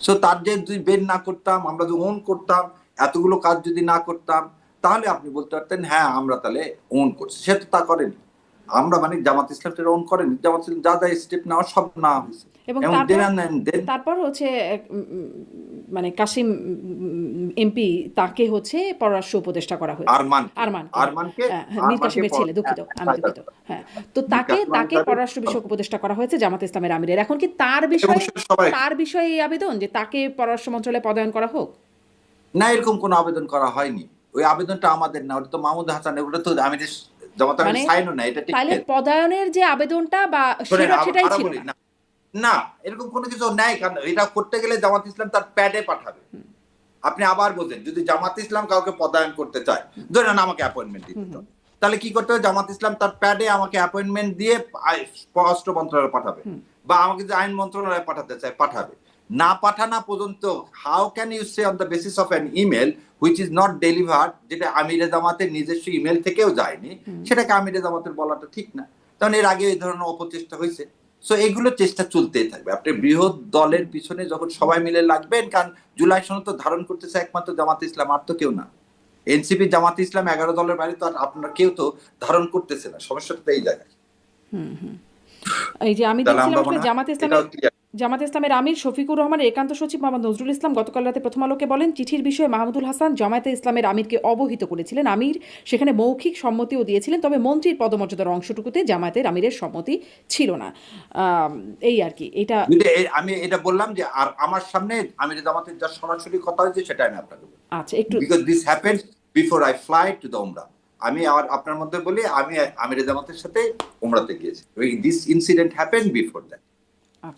সো তার যে যদি বের না করতাম, আমরা যদি ওন করতাম, এতগুলো কাজ যদি না করতাম, তাহলে আপনি বলতে পারতেন হ্যাঁ আমরা তাহলে ওন করছি। সে তো তা করেনি। আমরা মানে জামাত ইসলাম সেটা ওন করেনি, জামাত ইসলাম যা যা স্টেপ নেওয়া সব নেওয়া হয়েছে। এবং এবং তারপর হচ্ছে মানে কাশিম এমপি, তাকে হচ্ছে পররাষ্ট্র উপদেষ্টা করা হয়েছে। আরমানকে মীর কাসিমের ছেলে, দুঃখিত, আমি দুঃখিত। হ্যাঁ, তো তাকে পররাষ্ট্র বিষয়ক উপদেষ্টা করা হয়েছে জামাত ইসলামের আমিরের। এখন কি তার বিষয়ে এই আবেদন যে তাকে পররাষ্ট্র মন্ত্রণালয়ে পদায়ন করা হোক? না, এরকম কোনো আবেদন করা হয়নি। ওই আবেদনটা আমাদের না, ওটা তো মাহমুদ হাসান, ওটা তো আমি জামাত মানে সাইনও না, এটা ঠিক তাহলে পদায়নের যে আবেদনটা বা সেটাই ছিল না। না, এরকম কোনো কিছু নাই। কারণ এটা করতে গেলে জামাত ইসলাম তার প্যাডে পাঠাবে। আপনি আবার বলছেন যদি জামাত ইসলাম কাউকে পদায়ন করতে চায়, ধরেন আমাকে অ্যাপয়েন্টমেন্ট দিতে চায়, তাহলে কি করতে হবে? জামাত ইসলাম তার প্যাডে আমাকে অ্যাপয়েন্টমেন্ট দিয়ে পররাষ্ট্র মন্ত্রণালয়ে পাঠাবে, বা আমাকে যে আইন মন্ত্রণালয়ে পাঠাতে চায় পাঠাবে। না পাঠানো পর্যন্ত how can you say on the basis of an email which is not delivered, যেটা আমিরে জামাতের নিজস্ব ইমেল থেকেও যায়নি, সেটাকে আমিরে জামাতের বলাটা ঠিক না। কারণ এর আগে এই ধরনের অপচেষ্টা হয়েছে। সো এগুলো চেষ্টা চলতেই থাকবে। আপনি বৃহৎ দলের পিছনে যখন সবাই মিলে লাগবেন, কারণ জুলাই সনদ তো ধারণ করতেছে একমাত্র জামাত ইসলাম, আর তো কেউ না। এনসিপি, জামাত ইসলাম 11 দলের বাইরে তো আর আপনার কেউ তো ধারণ করতেছে না। সমস্যাটা তো এই জায়গায়। এই যে আমি দেখছিলাম আসলে জামাত ইসলামের আমির শফিকুর রহমানের একান্ত সচিব মোহাম্মদ নজরুল ইসলাম গতকাল রাতে প্রথম আলোকে বলেন, চিঠির বিষয়ে মাহমুদুল হাসান জামায়াতে ইসলামের আমিরকে অবহিত করেছিলেন। আমির সেখানে মৌখিক সম্মতিও দিয়েছিলেন, তবে মন্ত্রীর পদমর্যাদার অংশটুকুতে জামায়াতের আমিরের সম্মতি ছিল না। এই আর কি, এটা আমি এটা বললাম যে আর আমার সামনে আমির জামাতের যা সরাসরি কথা হয়েছে সেটা আমি আপনাকে বলবো। আচ্ছা, একটু because this happened before I fly to the উমরা। আমি আপনার মধ্যে বলি আমি আমির জামাতের সাথে উমরাতে গিয়েছি। This incident happened before that.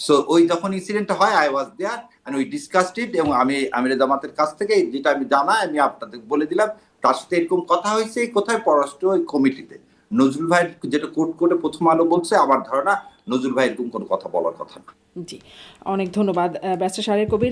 So ওই যখন ইনসিডেন্টটা হয় I was there and we discussed it, এবং আমি আমির জামাতের কাছ থেকে যেটা আমি জানাই আমি আপনাদের বলে দিলাম তার সাথে এরকম কথা হয়েছে। কোথায়? পররাষ্ট্র ওই কমিটিতে। নজরুল ভাই যেটা কোর্ট করে প্রথম আলো বলছে, আমার ধারণা নজরুল ভাই এরকম কোনো কথা বলার কথা না। জি, অনেক ধন্যবাদ ব্যারিস্টার শাহরিয়ার কবির।